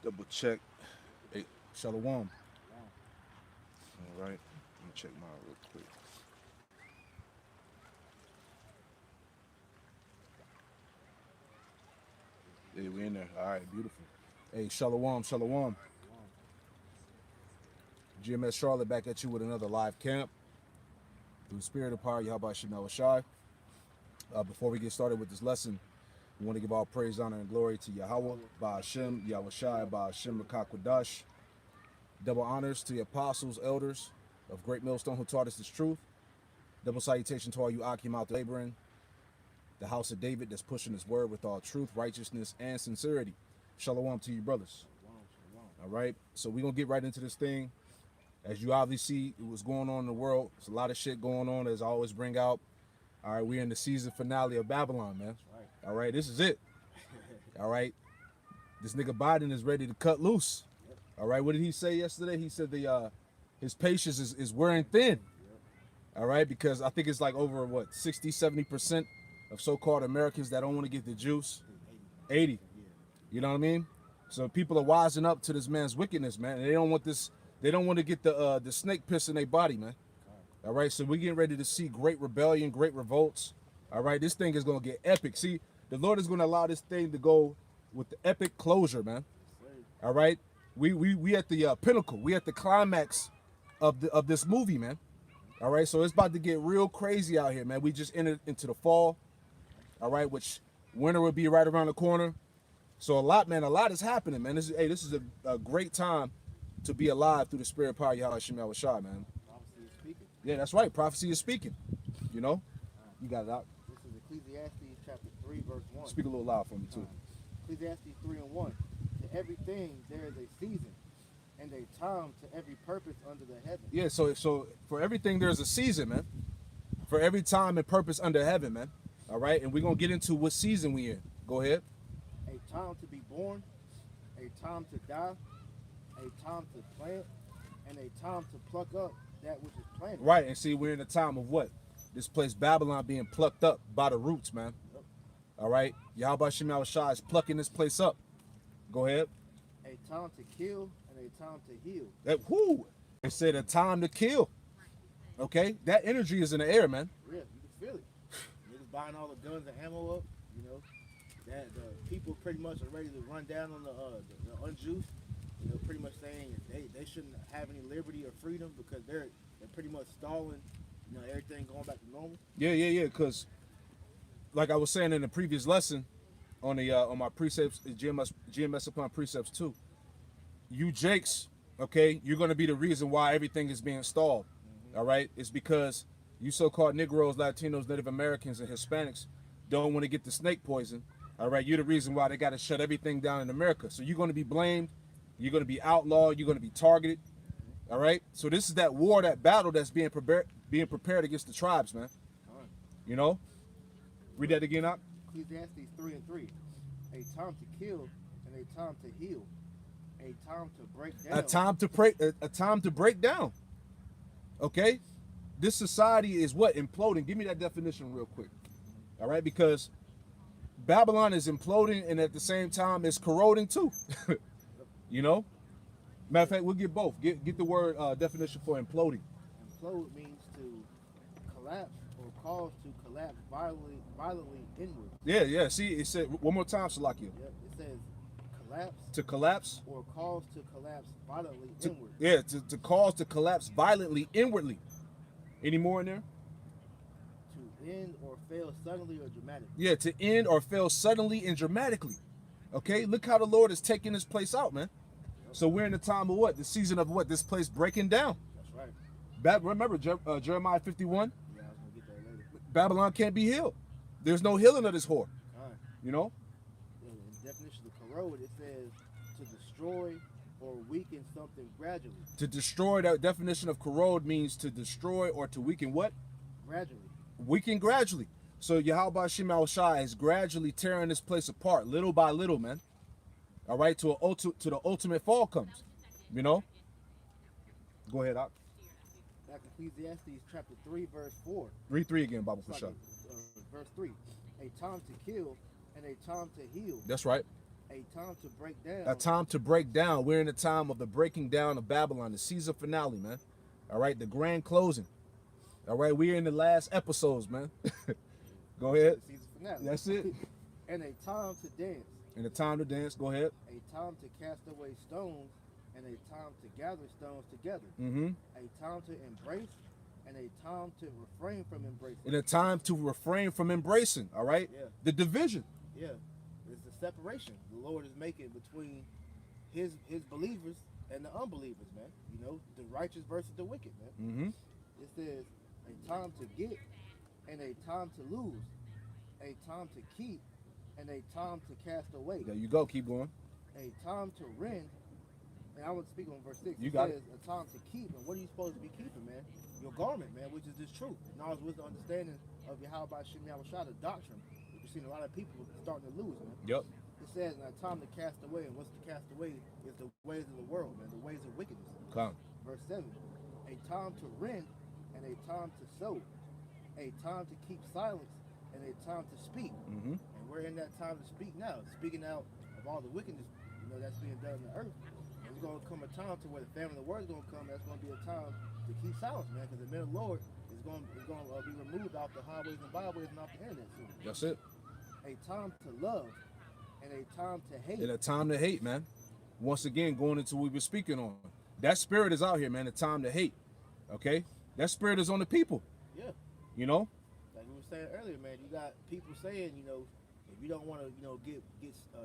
Double check. Hey, Shalom. All right. Let me check mine real quick. Yeah, we in there. All right, beautiful. Hey, Shalom, Shalom. GMS Charlotte back at you with another live camp. Through the spirit of power, Yahweh Shemel Shai. Before we get started with this lesson, we want to give all praise, honor, and glory to Yahweh, Ba'ashem, Yahweh Shai, Ba'ashem, Makakwadash. Double honors to the apostles, elders of Great Millstone who taught us this truth. Double salutation to all you Akim out there laboring, the house of David that's pushing his word with all truth, righteousness, and sincerity. Shalom to you, brothers. All right, so we're going to get right into this thing. As you obviously see what's going on in the world, there's a lot of shit going on, as I always bring out. All right, we're in the season finale of Babylon, man. All right, this is it. All right, this nigga Biden is ready to cut loose. All right, what did he say yesterday? He said his patience is wearing thin. All right, because I think it's like over, what, 60, 70% of so-called Americans that don't want to get the juice. 80. You know what I mean? So people are wising up to this man's wickedness, man. And they don't want this. They don't want to get the snake piss in their body, man. All right, so we're getting ready to see great rebellion, great revolts. All right, this thing is going to get epic. See, the Lord is going to allow this thing to go with the epic closure, man. All right, we at the pinnacle. We at the climax of this movie, man. All right, so it's about to get real crazy out here, man. We just entered into the fall. All right, which winter will be right around the corner. So a lot is happening, man. This is a great time to be alive through the spirit of power, Yahweh Shemel Shai, man. Prophecy is speaking. Yeah, that's right. Prophecy is speaking. You know? You got it out. This is Ecclesiastes Chapter 3, verse 1. Speak a little loud for me, too. Ecclesiastes 3 and 1. To everything there is a season, and a time to every purpose under the heaven. Yeah, so for everything there's a season, man. For every time and purpose under heaven, man. All right? And we're going to get into what season we in. Go ahead. A time to be born, a time to die, a time to plant, and a time to pluck up that which is planted. Right, and see, we're in a time of what? This place, Babylon, being plucked up by the roots, man. Yep. All right? Yahweh Shemel Shai is plucking this place up. Go ahead. A time to kill, and a time to heal. It said a time to kill. Okay? That energy is in the air, man. Yeah, you can feel it. Niggas buying all the guns and ammo up, you know. That the people pretty much are ready to run down on the unjuiced. You know, pretty much saying they shouldn't have any liberty or freedom because they're pretty much stalling, you know, everything going back to normal. Yeah. Because, like I was saying in the previous lesson, on the on my precepts, GMS upon precepts 2, you Jakes, okay, you're gonna be the reason why everything is being stalled. All right, it's because you so-called Negroes, Latinos, Native Americans, and Hispanics don't want to get the snake poison. All right, you're the reason why they got to shut everything down in America. So you're gonna be blamed. You're going to be outlawed. You're going to be targeted. All right. So this is that war, that battle that's being prepared against the tribes, man. You know. Read that again, out. Ecclesiastes 3 and 3. A time to kill and a time to heal. A time to break down. A time to break down. Okay. This society is what? Imploding. Give me that definition real quick. All right, because Babylon is imploding and at the same time it's corroding too. You know? Matter of fact, we'll get both. Get the word definition for imploding. Implode means to collapse or cause to collapse violently inward. Yeah. See, it said one more time, Salakia. Yep, it says collapse. To collapse. Or cause to collapse violently inward. Yeah, to cause to collapse violently inwardly. Any more in there? To end or fail suddenly or dramatically. Yeah, to end or fail suddenly and dramatically. Okay, look how the Lord is taking this place out, man. So we're in the time of what? The season of what? This place breaking down. That's right. Remember Jeremiah 51? Yeah, I was going to get that later. Babylon can't be healed. There's no healing of this whore. All right. You know? Yeah, the definition of corrode, it says to destroy or weaken something gradually. To destroy, that definition of corrode means to destroy or to weaken what? Gradually. Weaken gradually. So Yahweh Shemel Shai is gradually tearing this place apart, little by little, man. All right, to the ultimate fall comes, you know. Go ahead, Doc. Back in Ecclesiastes chapter 3, verse 4. Read 3 again, Bible for Like sure. verse 3. A time to kill and a time to heal. That's right. A time to break down. A time to break down. We're in the time of the breaking down of Babylon, the season finale, man. All right, the grand closing. All right, we're in the last episodes, man. Go ahead. The season finale. That's it. And a time to dance. And a time to dance. Go ahead. A time to cast away stones, and a time to gather stones together. Mm-hmm. A time to embrace, and a time to refrain from embracing. And a time to refrain from embracing. All right. Yeah. The division. Yeah. It's the separation the Lord is making between his believers and the unbelievers, man. You know, the righteous versus the wicked, man. Mm-hmm. It says a time to get and a time to lose, a time to keep and a time to cast away. There you go. Keep going. A time to rend, and I want to speak on verse 6. You got says a time to keep, and what are you supposed to be keeping, man? Your garment, man, which is this truth. Knowledge, wisdom, understanding of Yahweh Shem Yahushua, the doctrine. We've seen a lot of people starting to lose, man. Yep. It says a time to cast away, and what's to cast away is the ways of the world, man, the ways of wickedness. Come. Verse 7, a time to rend and a time to sow, a time to keep silence and a time to speak. Mm-hmm. And we're in that time to speak now, speaking out of all the wickedness, you know, that's being done on the earth. And there's going to come a time to where the famine of the word is going to come. That's going to be a time to keep silence, man, because the men of the Lord is going to be removed off the highways and byways and off the internet soon. That's it. A time to love and a time to hate. And a time to hate, man. Once again, going into what we were speaking on. That spirit is out here, man. The time to hate. Okay? That spirit is on the people. Yeah. You know? Like we were saying earlier, man, you got people saying, you know, if you don't want to, you know, get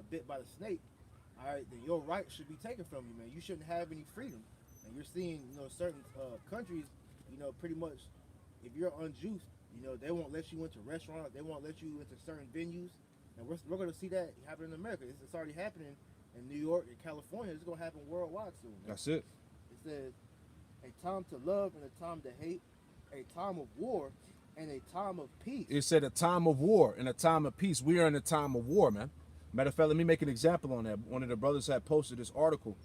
bit by the snake, all right, then your rights should be taken from you, man. You shouldn't have any freedom. And you're seeing, you know, certain countries, you know, pretty much, if you're unjust, you know, they won't let you into restaurants, they won't let you into certain venues. And we're going to see that happen in America. It's already happening in New York and California. It's going to happen worldwide soon, man. That's it. It says, a time to love and a time to hate, a time of war and a time of peace. It said a time of war and a time of peace. We are in a time of war, man. Matter of fact, let me make an example on that. One of the brothers had posted this article.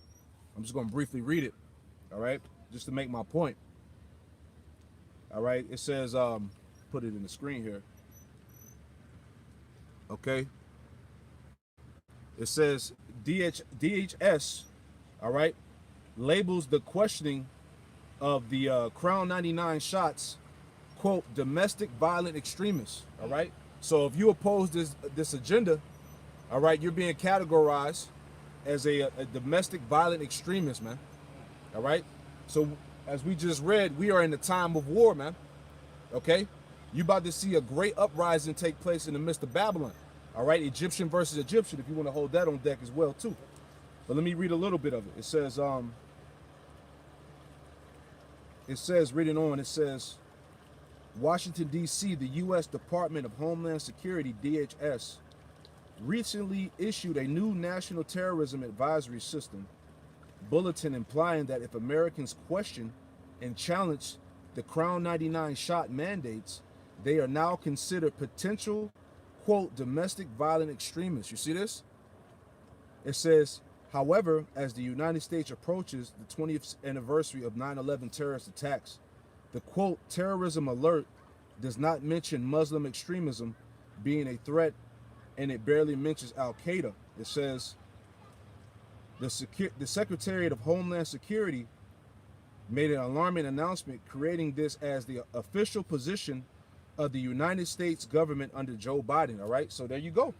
I'm just going to briefly read it, all right, just to make my point. All right, it says, put it in the screen here. Okay. It says DHS, all right, labels the questioning of the Crown 99 shots, quote, domestic violent extremists, all right? So if you oppose this agenda, all right, you're being categorized as a domestic violent extremist, man, all right? So as we just read, we are in the time of war, man, okay? You about to see a great uprising take place in the midst of Babylon, all right? Egyptian versus Egyptian, if you want to hold that on deck as well, too. But let me read a little bit of it. It says, reading on, it says, Washington, D.C., the U.S. Department of Homeland Security, DHS, recently issued a new national terrorism advisory system bulletin implying that if Americans question and challenge the Crown 99 shot mandates, they are now considered potential, quote, domestic violent extremists. You see this? It says, however, as the United States approaches the 20th anniversary of 9/11 terrorist attacks, the quote, terrorism alert does not mention Muslim extremism being a threat, and it barely mentions Al-Qaeda. It says, the Secretariat of Homeland Security made an alarming announcement creating this as the official position of the United States government under Joe Biden, all right? So there you go.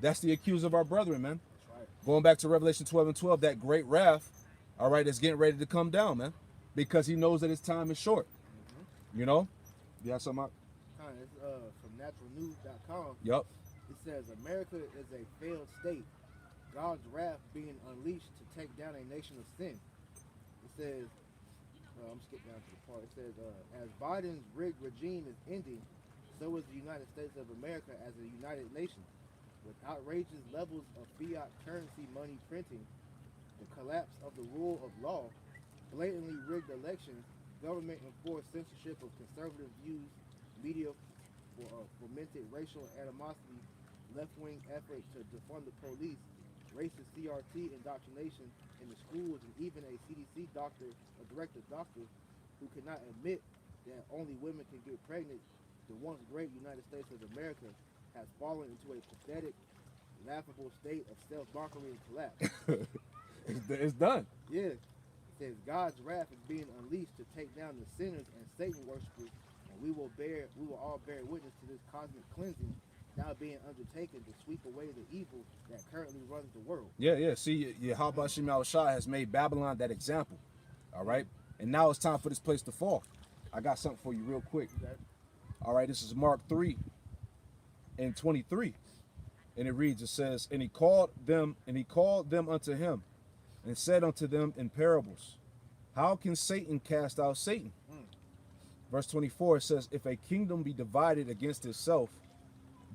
That's the accuser of our brethren, man. That's right. Going back to Revelation 12 and 12, that great wrath, all right, is getting ready to come down, man, because he knows that his time is short. You know? You have something out? It's from naturalnews.com. Yep. It says, America is a failed state, God's wrath being unleashed to take down a nation of sin. It says, I'm skipping down to the part. It says, as Biden's rigged regime is ending, so is the United States of America as a united nation. With outrageous levels of fiat currency money printing, the collapse of the rule of law, blatantly rigged elections, government enforced censorship of conservative views, media fomented racial animosity, left-wing efforts to defund the police, racist CRT indoctrination in the schools, and even a CDC doctor, a director doctor, who cannot admit that only women can get pregnant. The once great United States of America has fallen into a pathetic, laughable state of self-mockery and collapse. It's done. Yeah. It says God's wrath is being unleashed to take down the sinners and Satan worshipers, and we will all bear witness to this cosmic cleansing now being undertaken to sweep away the evil that currently runs the world. Yeah. See, Yahweh Shai has made Babylon that example. All right. And now it's time for this place to fall. I got something for you real quick. Okay. All right. This is Mark 3 and 23. And it reads, it says, and he called them unto him and said unto them in parables, how can Satan cast out Satan? Verse 24, it says, if a kingdom be divided against itself,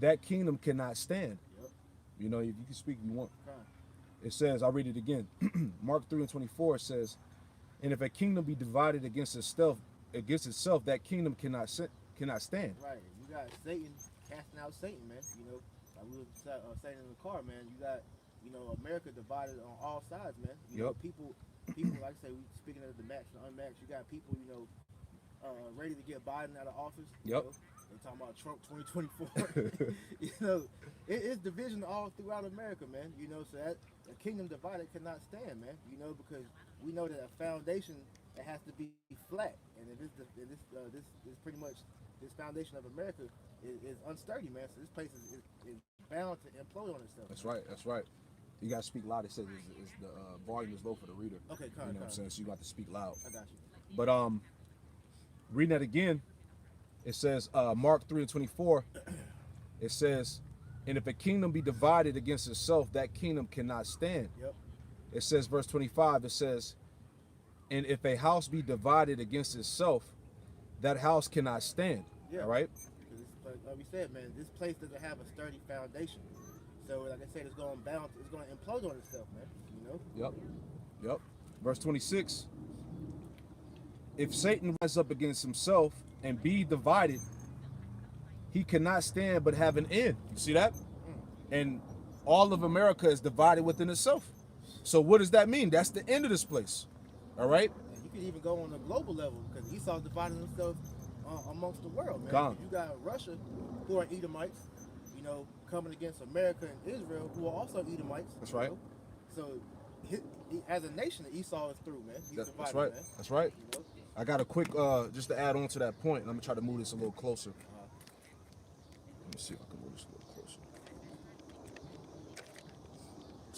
that kingdom cannot stand. Yep. You know, if you can speak if you want. Okay. It says, I'll read it again. Mark 3 and 24 says, and if a kingdom be divided against itself, that kingdom cannot stand. Right. You got Satan casting out Satan, man. You know, like we were saying in the car, man. You got, America divided on all sides, man. You know, people, like I say, we speaking of the match and unmatched. You got people, ready to get Biden out of office. Yep. They talking about Trump 2024. It is division all throughout America, man. So that a kingdom divided cannot stand, man. Because we know that a foundation that has to be flat, and this pretty much this foundation of America is unsturdy, man. So this place is bound to implode on itself. That's right. That's right. You gotta speak loud. It says the volume is low for the reader. Okay, you know what I'm saying? So you got to speak loud. I got you. But reading that again, it says Mark 3 and 24. It says, and if a kingdom be divided against itself, that kingdom cannot stand. Yep. It says, verse 25. It says, and if a house be divided against itself, that house cannot stand. Yeah. All right. Like we said, man, this place doesn't have a sturdy foundation. So, like I said, it's going to implode on itself, man. Yep. Verse 26. If Satan rise up against himself and be divided, he cannot stand but have an end. You see that? And all of America is divided within itself. So what does that mean? That's the end of this place. All right? And you could even go on a global level because Esau divided himself amongst the world, man. You got Russia, who are Edomites, coming against America and Israel, who are also Edomites. That's right. So, as a nation, Esau is through, man. He's divided, that's right. Man. That's right. I got a quick, just to add on to that point, and I'm gonna try to move this a little closer. Let me see if I can move this a little closer.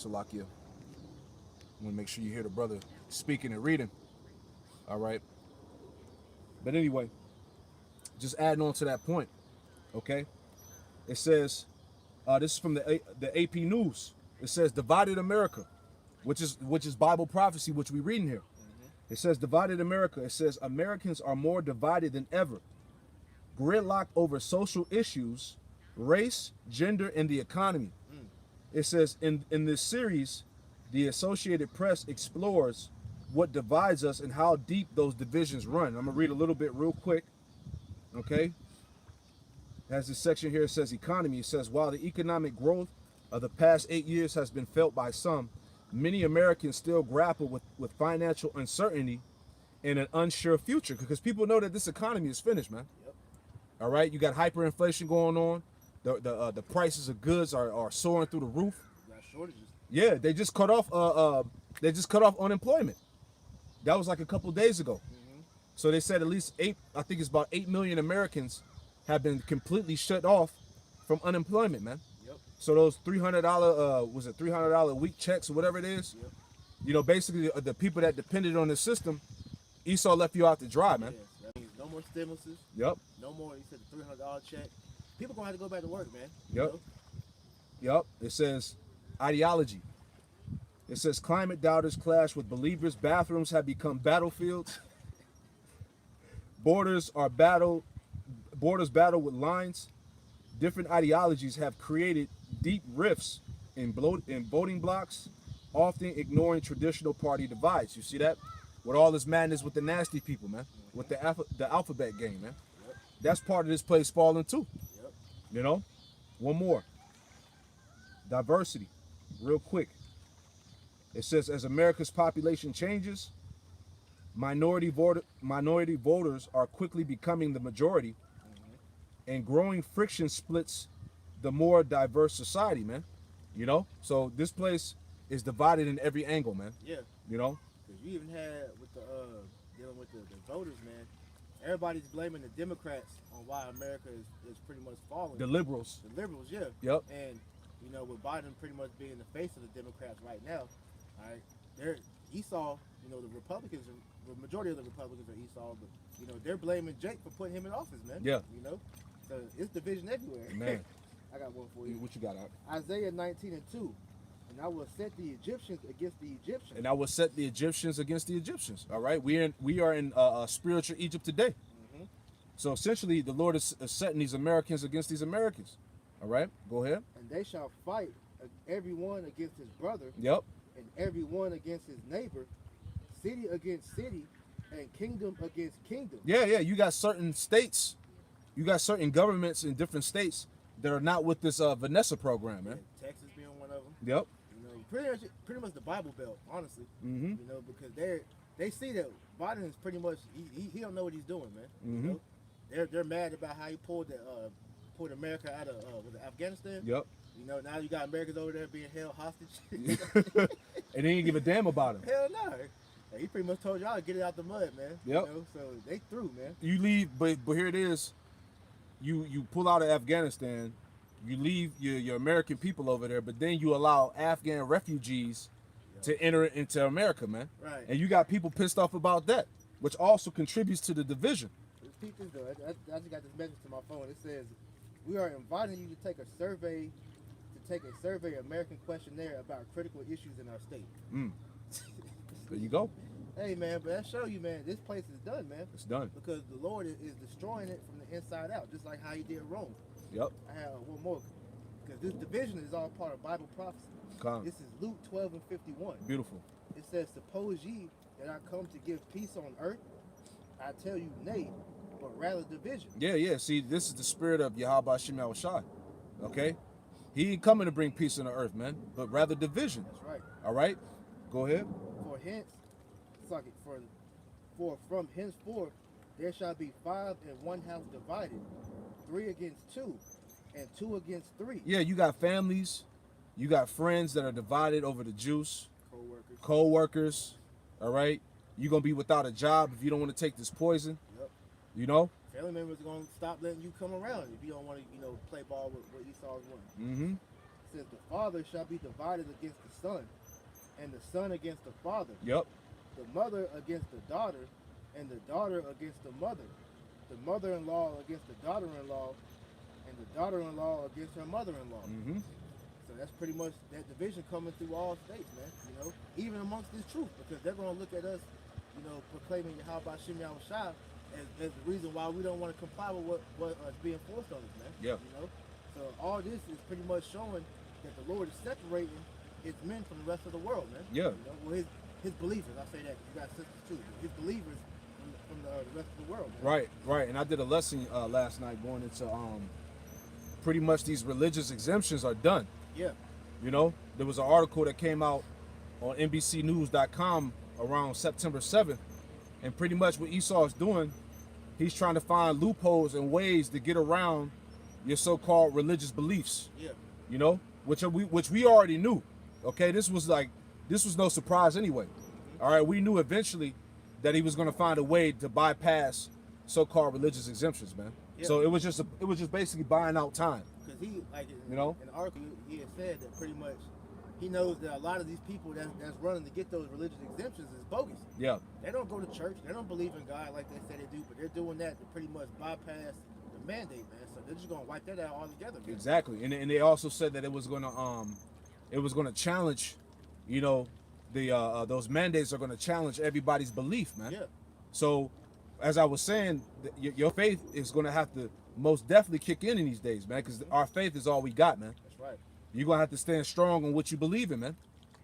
Salakia, I want to make sure you hear the brother speaking and reading. All right. But anyway, just adding on to that point, okay? It says, this is from the AP News. It says, divided America, which is Bible prophecy, which we reading here. It says, divided America. It says, Americans are more divided than ever. Gridlocked over social issues, race, gender, and the economy. It says, in this series, the Associated Press explores what divides us and how deep those divisions run. I'm going to read a little bit real quick. Okay? Has this section here, it says economy. It says, while the economic growth of the past 8 years has been felt by some, many Americans still grapple with financial uncertainty and an unsure future because people know that this economy is finished, man. Yep. All right? You got hyperinflation going on. The prices of goods are soaring through the roof. You got shortages. Yeah, they just cut off unemployment. That was like a couple days ago. So they said at least about 8 million Americans have been completely shut off from unemployment, man. Yep. So those $300, was it $300 a week checks or whatever it is? Yep. Basically the people that depended on the system, Esau left you out to dry, man. Yes. That means no more stimuluses. Yep. No more, he said, the $300 check. People gonna have to go back to work, man. Yep. It says ideology. It says climate doubters clash with believers. Bathrooms have become battlefields. Borders battle with lines. Different ideologies have created deep rifts in voting blocks, often ignoring traditional party divides. You see that? With all this madness with the nasty people, man. With the alphabet game, man. That's part of this place falling too. One more. Diversity. Real quick. It says, as America's population changes, minority voters are quickly becoming the majority, and growing friction splits the more diverse society, man. You know, so this place is divided in every angle, man. Yeah. You know, Because you even had with the dealing with the voters, man. Everybody's blaming the Democrats on why America is pretty much falling. the liberals. The liberals, yeah. Yep. And you know, with Biden pretty much being the face of the Democrats right now, all right, they're Esau. You know, the Republicans, the majority of the Republicans are Esau, but you know, they're blaming Jake for putting him in office, man. Yeah. You know, so it's division everywhere. Man, I got one for you. what you got out? Isaiah 19:2. And I will set the Egyptians against the Egyptians. And I will set the Egyptians against the Egyptians. All right, we are in spiritual Egypt today. Mm-hmm. So essentially, the Lord is setting these Americans against these Americans. All right, go ahead. And they shall fight everyone against his brother, Yep. and everyone against his neighbor, city against city, and kingdom against kingdom. Yeah. You got certain states, you got certain governments in different states that are not with this Vanessa program, man. Yeah, Texas being one of them. Yep. You know, pretty much the Bible Belt, honestly. Mm-hmm. You know, because they see that Biden is pretty much he don't know what he's doing, man. Mm-hmm. You know? They're mad about how he pulled America out of was it Afghanistan. Yep. You know, now you got Americans over there being held hostage. And they didn't give a damn about him. Hell no. He pretty much told y'all to get it out the mud, man. Yep. You know, so they through, man. You leave, but here it is. You pull out of Afghanistan, you leave your American people over there, but then you allow Afghan refugees to enter into America, man. Right. And you got people pissed off about that, which also contributes to the division. Repeat this though. I just got this message to my phone. It says, "We are inviting you to take a survey American questionnaire about critical issues in our state." There you go. Hey man, but that show you, man, this place is done, man. It's done. Because the Lord is destroying it from the inside out, just like how He did Rome. Yep. I have one more, because this division is all part of Bible prophecy. Come. This is Luke 12:51. Beautiful. It says, "Suppose ye that I come to give peace on earth? I tell you, nay, but rather division." Yeah. See, this is the spirit of Yahweh Shem Shai. Okay? He ain't coming to bring peace on the earth, man, but rather division. That's right. All right? Go ahead. For from henceforth there shall be 5 in one house divided, 3 against 2, and 2 against 3. Yeah, you got families, you got friends that are divided over the juice, Co-workers. co-workers, all right? You're going to be without a job if you don't want to take this poison, Yep. you know? Family members are going to stop letting you come around if you don't want to, play ball with what Esau's wanting. Mm-hmm. It says the father shall be divided against the son, and the son against the father. Yep. The mother against the daughter, and the daughter against the mother. The mother-in-law against the daughter-in-law, and the daughter-in-law against her mother-in-law. Mm-hmm. So that's pretty much that division coming through all states, man. Even amongst this truth, because they're going to look at us, proclaiming Yahweh Shem Shai as the reason why we don't want to comply with what is being forced on us, man. Yeah. So all this is pretty much showing that the Lord is separating His men from the rest of the world, man. Yeah. Well, his believers, I say that, you got sisters too. His believers from the rest of the world, man. Right. And I did a lesson last night going into pretty much these religious exemptions are done. Yeah. There was an article that came out on NBCnews.com around September 7th, and pretty much what Esau is doing, he's trying to find loopholes and ways to get around your so-called religious beliefs. Yeah. Which we already knew. Okay, this was no surprise anyway. All right, we knew eventually that he was going to find a way to bypass so-called religious exemptions, man. Yeah. So it was just basically buying out time. Because he, in know? the article, he had said that pretty much he knows that a lot of these people that's running to get those religious exemptions is bogus. Yeah. They don't go to church. They don't believe in God like they say they do, but they're doing that to pretty much bypass the mandate, man. So they're just going to wipe that out altogether, man. Exactly. And they also said that it was going to challenge, those mandates are going to challenge everybody's belief, man. Yeah. So, as I was saying, your faith is going to have to most definitely kick in these days, man, because our faith is all we got, man. That's right. You're going to have to stand strong on what you believe in, man.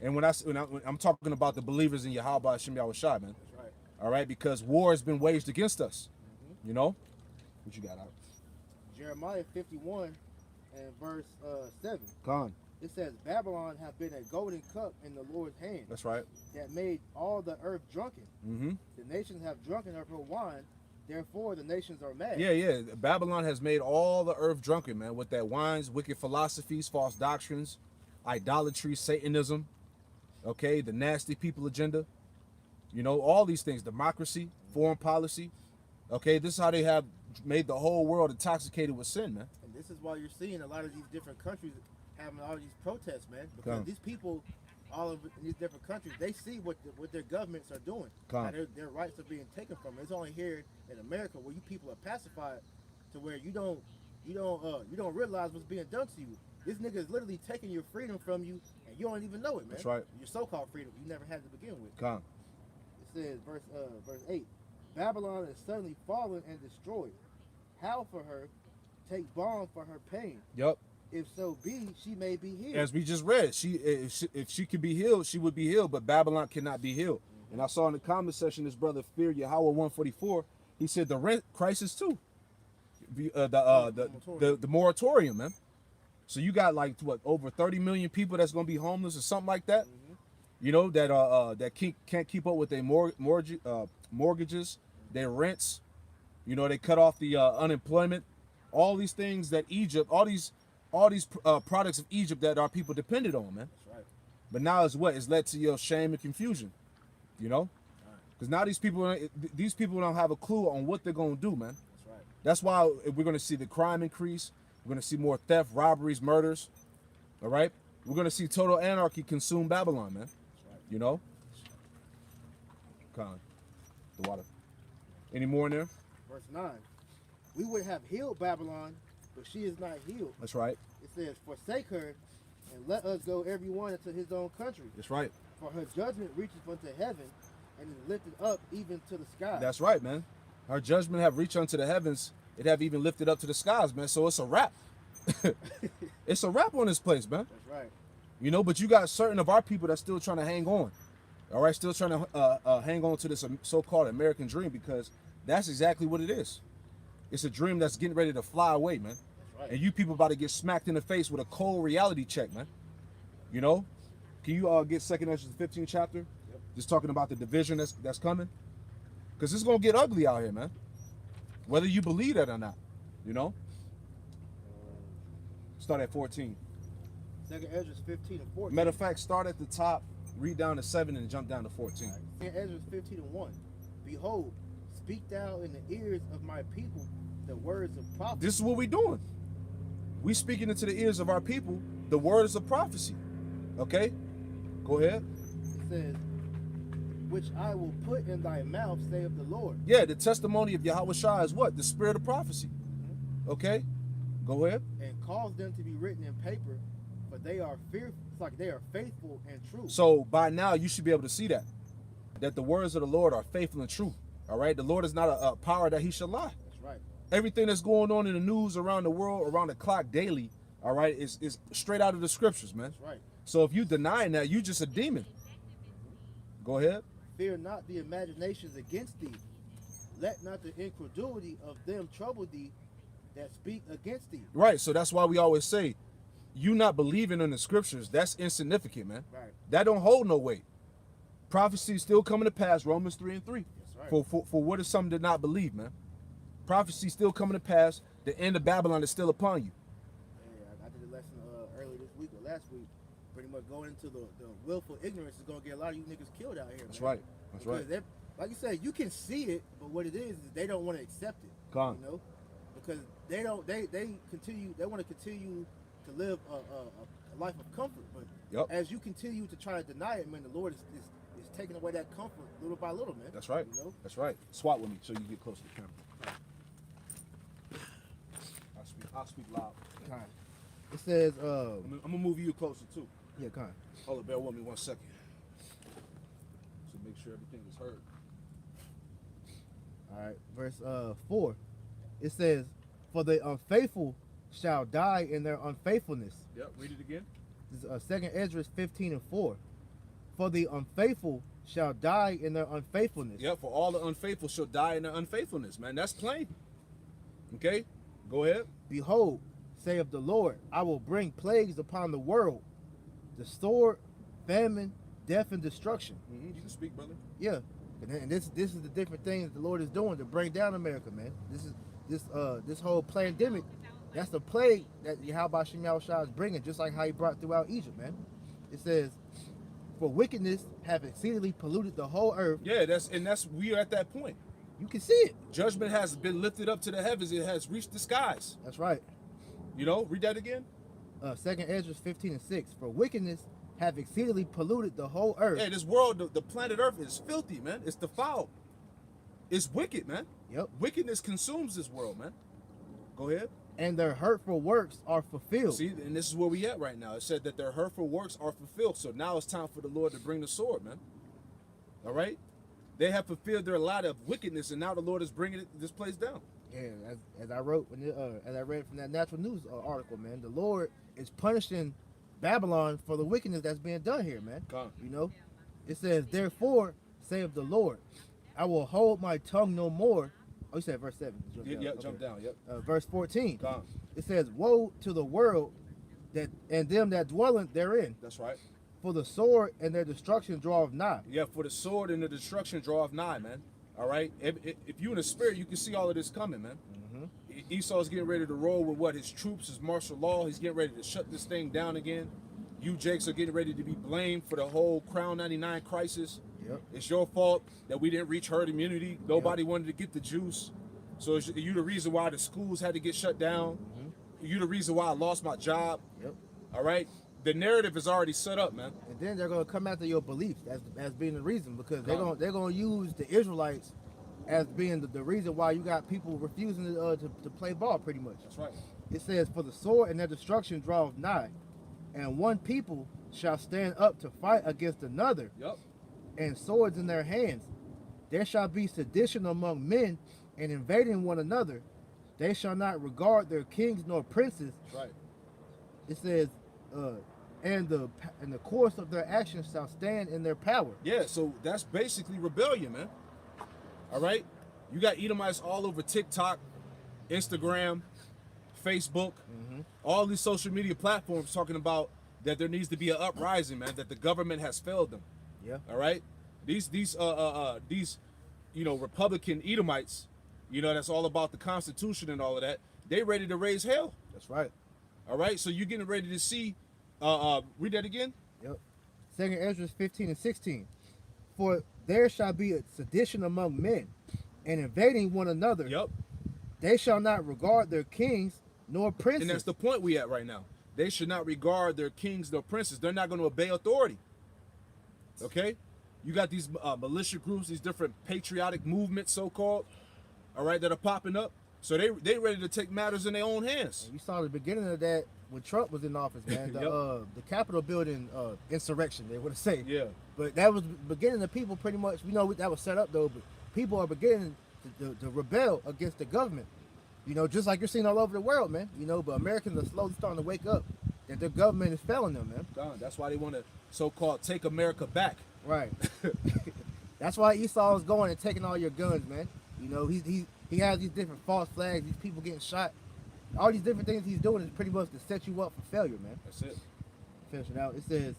And when I'm talking about the believers in Yahweh Shem Shai, man. That's right. All right, because war has been waged against us. Mm-hmm. What you got out? Jeremiah 51 and verse 7. Con. It says, Babylon hath been a golden cup in the Lord's hand. That's right. That made all the earth drunken. Mm-hmm. The nations have drunken of her wine, therefore the nations are mad. Yeah. Babylon has made all the earth drunken, man, with their wines, wicked philosophies, false doctrines, idolatry, Satanism, okay, the nasty people agenda, you know, all these things, democracy, foreign policy, okay, this is how they have made the whole world intoxicated with sin, man. And this is why you're seeing a lot of these different countries having all these protests, man. Because these people, all of these different countries, they see what their governments are doing. How their rights are being taken from them. It's only here in America where you people are pacified to where you don't realize what's being done to you. This nigga is literally taking your freedom from you, and you don't even know it, man. That's right. Your so-called freedom you never had to begin with. Come. It says, verse 8, Babylon is suddenly fallen and destroyed. Howl for her, take balm for her pain. Yep. If so be, she may be healed. As we just read, if she could be healed, she would be healed, but Babylon cannot be healed. And I saw in the comment section this brother Fear Yahweh 144, he said the rent crisis too. The moratorium, man. So you got like what, over 30 million people that's gonna be homeless or something like that. You know, that can't keep up with their mortgages, their rents. You know, they cut off the unemployment, all these things that Egypt, all these products of Egypt that our people depended on, man. That's right. But now it's led to your shame and confusion, you know, because now these people don't have a clue on what they're gonna do, man. That's right. That's why we're gonna see the crime increase. We're gonna see more theft, robberies, murders. All right, we're gonna see total anarchy consume Babylon, man. That's right. You know. Con, the water. Any more in there? Verse 9, we would have healed Babylon, but she is not healed. That's right. It says, forsake her, and let us go every one into his own country. That's right. For her judgment reaches unto heaven, and is lifted up even to the sky. That's right, man. Her judgment have reached unto the heavens. It have even lifted up to the skies, man. So it's a wrap. It's a wrap on this place, man. That's right. You know, but you got certain of our people that's still trying to hang on. All right, still trying to hang on to this so-called American dream, because that's exactly what it is. It's a dream that's getting ready to fly away, man. That's right. And you people about to get smacked in the face with a cold reality check, man. You know? Can you get 2 Ezra 15 chapter? Yep. Just talking about the division that's coming? Because it's going to get ugly out here, man. Whether you believe that or not, you know? Start at 14. 2 Ezra 15 and 14. Matter of fact, start at the top, read down to 7, and jump down to 14. Right. 2 Ezra 15 and 1. Behold, speak thou in the ears of my people the words of prophecy. This is what we're doing. We speaking into the ears of our people the words of prophecy. Okay? Go ahead. It says, which I will put in thy mouth, saith the Lord. Yeah, the testimony of Yahweh Shah is what? The spirit of prophecy. Okay? Go ahead. And cause them to be written in paper, for they are fearful. It's like they are faithful and true. So by now you should be able to see that the words of the Lord are faithful and true. All right? The Lord is not a power that he should lie. That's right. Everything that's going on in the news around the world, around the clock daily, all right, is straight out of the scriptures, man. That's right. So if you denying that, you just a demon. Go ahead. Fear not the imaginations against thee. Let not the incredulity of them trouble thee that speak against thee. Right, so that's why we always say, you not believing in the scriptures, that's insignificant, man. Right. That don't hold no weight. Prophecy is still coming to pass, Romans 3 and 3. That's right. For what is something to not believe, man? Prophecy still coming to pass. The end of Babylon is still upon you. Yeah, I did a lesson earlier this week or last week. Pretty much going into the willful ignorance is going to get a lot of you niggas killed out here. That's man. right. That's because right. Like you said, you can see it, but what it is they don't want to accept it. Come. You know, because they want to continue to live a life of comfort. But as you continue to try to deny it, man, the Lord is taking away that comfort little by little, man. That's right. You know? That's right. Swat with me so you get close to the camera. I'll speak loud. Kind. It says, I'm gonna move you closer too. Yeah, kind. Hold it, bear with me 1 second. So make sure everything is heard. All right, verse 4. It says, for the unfaithful shall die in their unfaithfulness. Yep, read it again. This is 2 Ezra 15 and 4. For the unfaithful shall die in their unfaithfulness. Yep, for all the unfaithful shall die in their unfaithfulness, man. That's plain. Okay, go ahead. Behold, saith the Lord, I will bring plagues upon the world, the sword, famine, death, and destruction. You can speak, brother. Yeah, and this is the different things the Lord is doing to bring down America, man. This whole pandemic That's the plague that Yahweh Shem Yahushua is bringing, just like how he brought throughout Egypt, man. It says, for wickedness have exceedingly polluted the whole earth. Yeah, that's we are at that point. You can see it. Judgment has been lifted up to the heavens. It has reached the skies. That's right. You know, read that again. 2nd Ezra 15:6. For wickedness have exceedingly polluted the whole earth. Hey, this world, the planet Earth is filthy, man. It's defiled. It's wicked, man. Yep. Wickedness consumes this world, man. Go ahead. And their hurtful works are fulfilled. See, and this is where we at right now. It said that their hurtful works are fulfilled. So now it's time for the Lord to bring the sword, man. All right? They have fulfilled their lot of wickedness, and now the Lord is bringing this place down. Yeah, as I wrote, as I read from that natural news article, man, the Lord is punishing Babylon for the wickedness that's being done here, man. Come. You know, it says, therefore, saith the Lord, I will hold my tongue no more. Oh, you said verse 7. Jump down. Yep. Verse 14. Come. It says, woe to the world that and them that dwell therein. That's right. For the sword and their destruction draweth nigh. Yeah, for the sword and the destruction draweth nigh, man. All right? If you in the spirit, you can see all of this coming, man. Esau's getting ready to roll with what? His troops, his martial law. He's getting ready to shut this thing down again. You, Jakes, are getting ready to be blamed for the whole Crown 99 crisis. Yep. It's your fault that we didn't reach herd immunity. Nobody wanted to get the juice. So it's you the reason why the schools had to get shut down. You the reason why I lost my job. Yep. All right? The narrative is already set up, man. And then they're gonna come after your beliefs as being the reason, because they're gonna use the Israelites as being the reason why you got people refusing to play ball, pretty much. That's right. It says, for the sword and their destruction draweth nigh, and one people shall stand up to fight against another, Yep. and swords in their hands. There shall be sedition among men, and invading one another. They shall not regard their kings nor princes. That's right. It says, and the course of their actions shall stand in their power. Yeah, so that's basically rebellion, man. All right? You got Edomites all over TikTok, Instagram, Facebook, all these social media platforms talking about that there needs to be an uprising, man, that the government has failed them. Yeah. All right? These Republican Edomites, that's all about the Constitution and all of that. They ready to raise hell. That's right. All right? So you're getting ready to see read that again? Yep. 2nd Ezra 15:16. For there shall be a sedition among men, and invading one another. Yep. They shall not regard their kings nor princes. And that's the point we at right now. They should not regard their kings nor princes. They're not going to obey authority. Okay? You got these militia groups, these different patriotic movements, so-called, all right, that are popping up. So they ready to take matters in their own hands. And you saw the beginning of that when Trump was in office, man. The Capitol building insurrection, they would say. Yeah. But that was the beginning of people pretty much, that was set up though, but people are beginning to rebel against the government. Just like you're seeing all over the world, man. But Americans are slowly starting to wake up that their government is failing them, man. God, that's why they want to so-called take America back. Right. That's why Esau is going and taking all your guns, man. He has these different false flags, these people getting shot. All these different things he's doing is pretty much to set you up for failure, man. That's it. Finish it out. It says,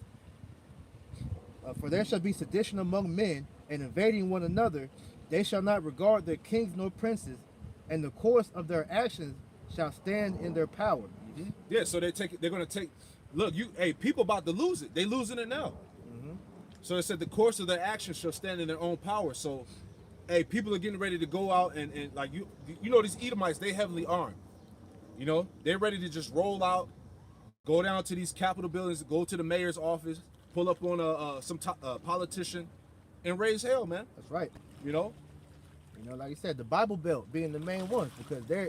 for there shall be sedition among men, and invading one another. They shall not regard their kings nor princes, and the course of their actions shall stand in their power. Yeah, so they're going to take, look, people about to lose it. They losing it now. So it said the course of their actions shall stand in their own power. So, people are getting ready to go out and like, these Edomites, they heavily armed. They're ready to just roll out, go down to these Capitol buildings, go to the mayor's office, pull up on some politician, and raise hell, man. That's right. Like you said, the Bible Belt being the main ones, because they're,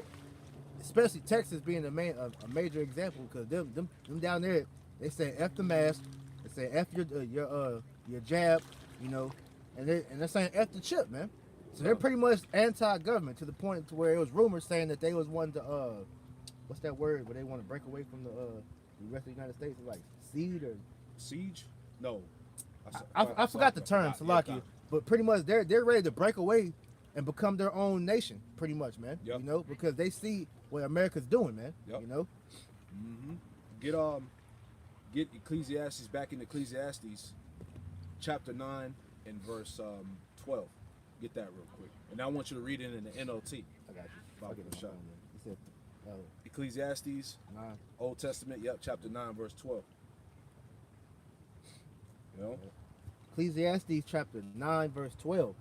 especially Texas being a major example, because them down there, they say F the mask, they say F your jab, and they're saying F the chip, man. So they're pretty much anti-government to the point to where it was rumors saying that they was one to what's that word where they want to break away from the rest of the United States, like siege? No. I forgot the term, Salaki, but pretty much they're ready to break away and become their own nation, pretty much, man. Yep. Because they see what America's doing, man. Yep. Get Ecclesiastes back in Ecclesiastes Chapter 9 and verse 12. Get that real quick. And I want you to read it in the NLT. I got you. I'll get it. It said, Ecclesiastes, 9. Old Testament, yep, chapter 9, verse 12. You know? Ecclesiastes chapter 9, verse 12.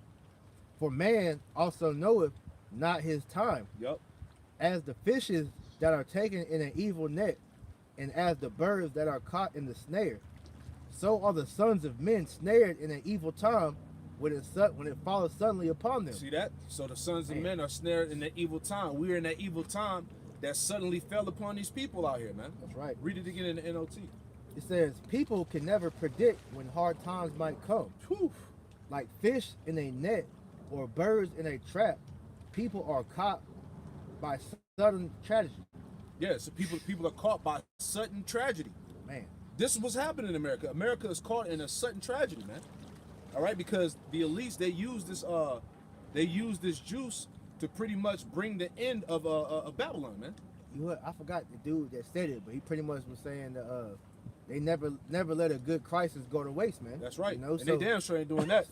For man also knoweth not his time, Yep. as the fishes that are taken in an evil net, and as the birds that are caught in the snare. So are the sons of men snared in an evil time when it follows suddenly upon them. See that? So the sons of men are snared in the evil time. We're in that evil time that suddenly fell upon these people out here, man. That's right. Read it again in the NOT. It says, people can never predict when hard times might come. Whew. Like fish in a net or birds in a trap, people are caught by sudden tragedy. Yeah, so people are caught by sudden tragedy. Man, This is what's happening in America. America is caught in a sudden tragedy, man. All right, because the elites, they use this juice to pretty much bring the end of Babylon, man. I forgot the dude that said it, but he pretty much was saying that they never let a good crisis go to waste, man. That's right. You know, And they damn sure ain't doing that.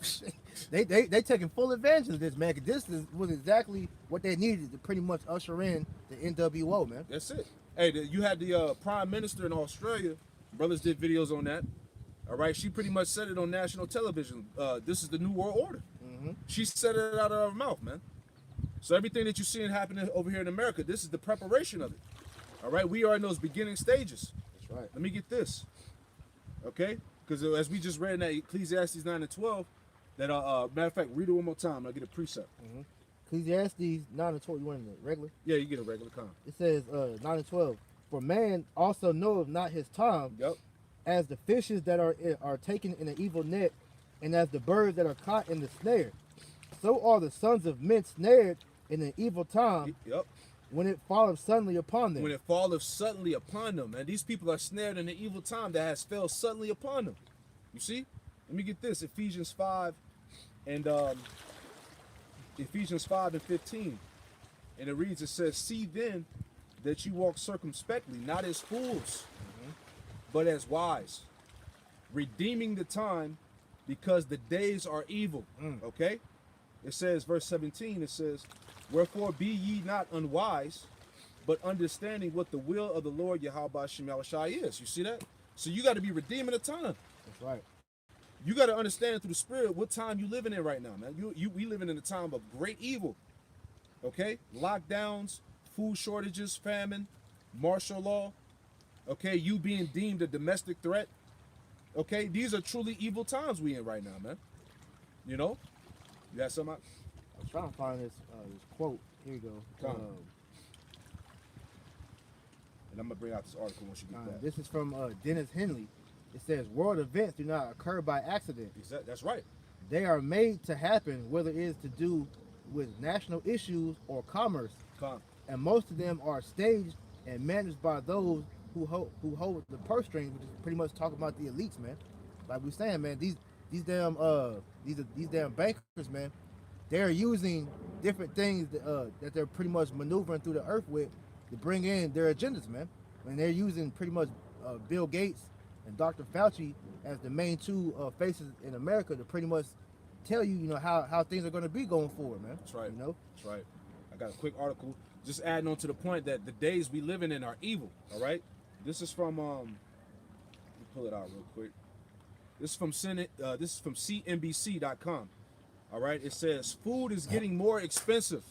they taking full advantage of this, man. 'Cause this was exactly what they needed to pretty much usher in the NWO, man. That's it. Hey, you had the prime minister in Australia. Brothers did videos on that. All right, she pretty much said it on national television. This is the new world order. Mm-hmm. She said it out of her mouth, man. So everything that you're seeing happening over here in America, this is the preparation of it. All right, we are in those beginning stages. That's right. Let me get this, okay? Because as we just read in that Ecclesiastes 9 and 12, that matter of fact, read it one more time. I'll get a precept. Mm-hmm. Ecclesiastes 9 and 12. You want the regular? Yeah, you get a regular comment. It says 9 and 12. For man also knoweth not his time, Yep. as the fishes that are taken in an evil net, and as the birds that are caught in the snare. So are the sons of men snared in an evil time Yep. when it falleth suddenly upon them. When it falleth suddenly upon them, man. These people are snared in an evil time that has fell suddenly upon them. You see? Let me get this. Ephesians 5 and 15. And it reads, it says, see then that you walk circumspectly, not as fools, but as wise, redeeming the time because the days are evil. Okay? It says, verse 17, it says, wherefore be ye not unwise, but understanding what the will of the Lord Yahweh Shem Yahushai is. You see that? So you got to be redeeming the time. That's right. You got to understand through the spirit what time you living in right now, man. We living in a time of great evil. Okay? Lockdowns, food shortages, famine, martial law. Okay? You being deemed a domestic threat. Okay? These are truly evil times we in right now, man. You know? You got something? I'm trying to find this quote. Here you go. Come. And I'm going to bring out this article once you get that. This is from Dennis Henley. It says, world events do not occur by accident. That's right. They are made to happen, whether it is to do with national issues or commerce. Come. And most of them are staged and managed by those who hold the purse strings, which is pretty much talking about the elites, man. Like we're saying, man, these damn bankers, man, they're using different things that they're pretty much maneuvering through the earth with to bring in their agendas, man. And they're using pretty much Bill Gates and Dr. Fauci as the main two faces in America to pretty much tell you, you know, how things are going to be going forward, man. That's right. You know? That's right. I got a quick article just adding on to the point that the days we living in are evil. All right. This is from let me pull it out real quick. This is from CNBC.com. All right. It says food is getting more expensive.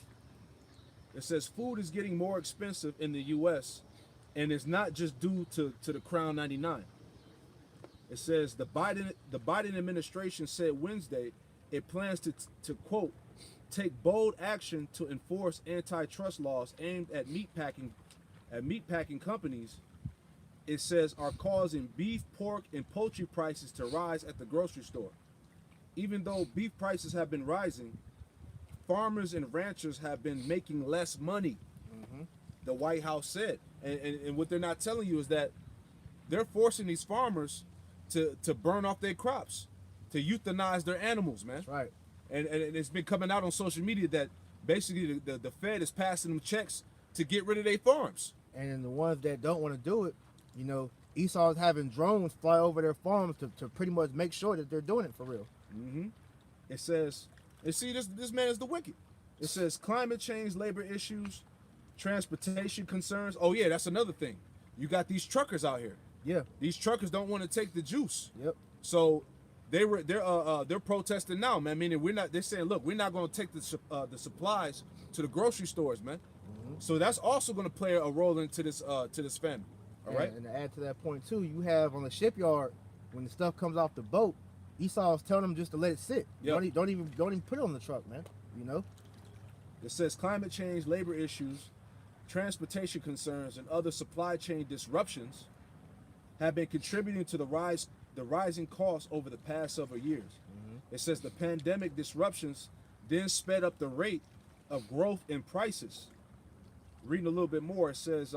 It says food is getting more expensive in the U.S. and it's not just due to the Crown 99. It says the Biden administration said Wednesday it plans to quote take bold action to enforce antitrust laws aimed at meatpacking companies. It says are causing beef, pork, and poultry prices to rise at the grocery store. Even though beef prices have been rising, farmers and ranchers have been making less money. The White House said, and what they're not telling you is that they're forcing these farmers to burn off their crops, to euthanize their animals, man. That's right. And it's been coming out on social media that basically the Fed is passing them checks to get rid of their farms. And then the ones that don't want to do it, you know, Esau's having drones fly over their farms to pretty much make sure that they're doing it for real. It says, and see, this man is the wicked. It says climate change, labor issues, Transportation concerns. Oh yeah, that's another thing. You got these truckers out here. Yeah. These truckers don't want to take the juice. Yep. So they're protesting now, man. Meaning they're saying, look, we're not going to take the supplies to the grocery stores, man. So that's also going to play a role into this famine. All right. And to add to that point too, you have on the shipyard when the stuff comes off the boat, Esau's telling them just to let it sit. Yep. Don't even put it on the truck, man. You know. It says climate change, labor issues, transportation concerns, and other supply chain disruptions have been contributing to the rising costs over the past several years. It says the pandemic disruptions then sped up the rate of growth in prices. Reading a little bit more, it says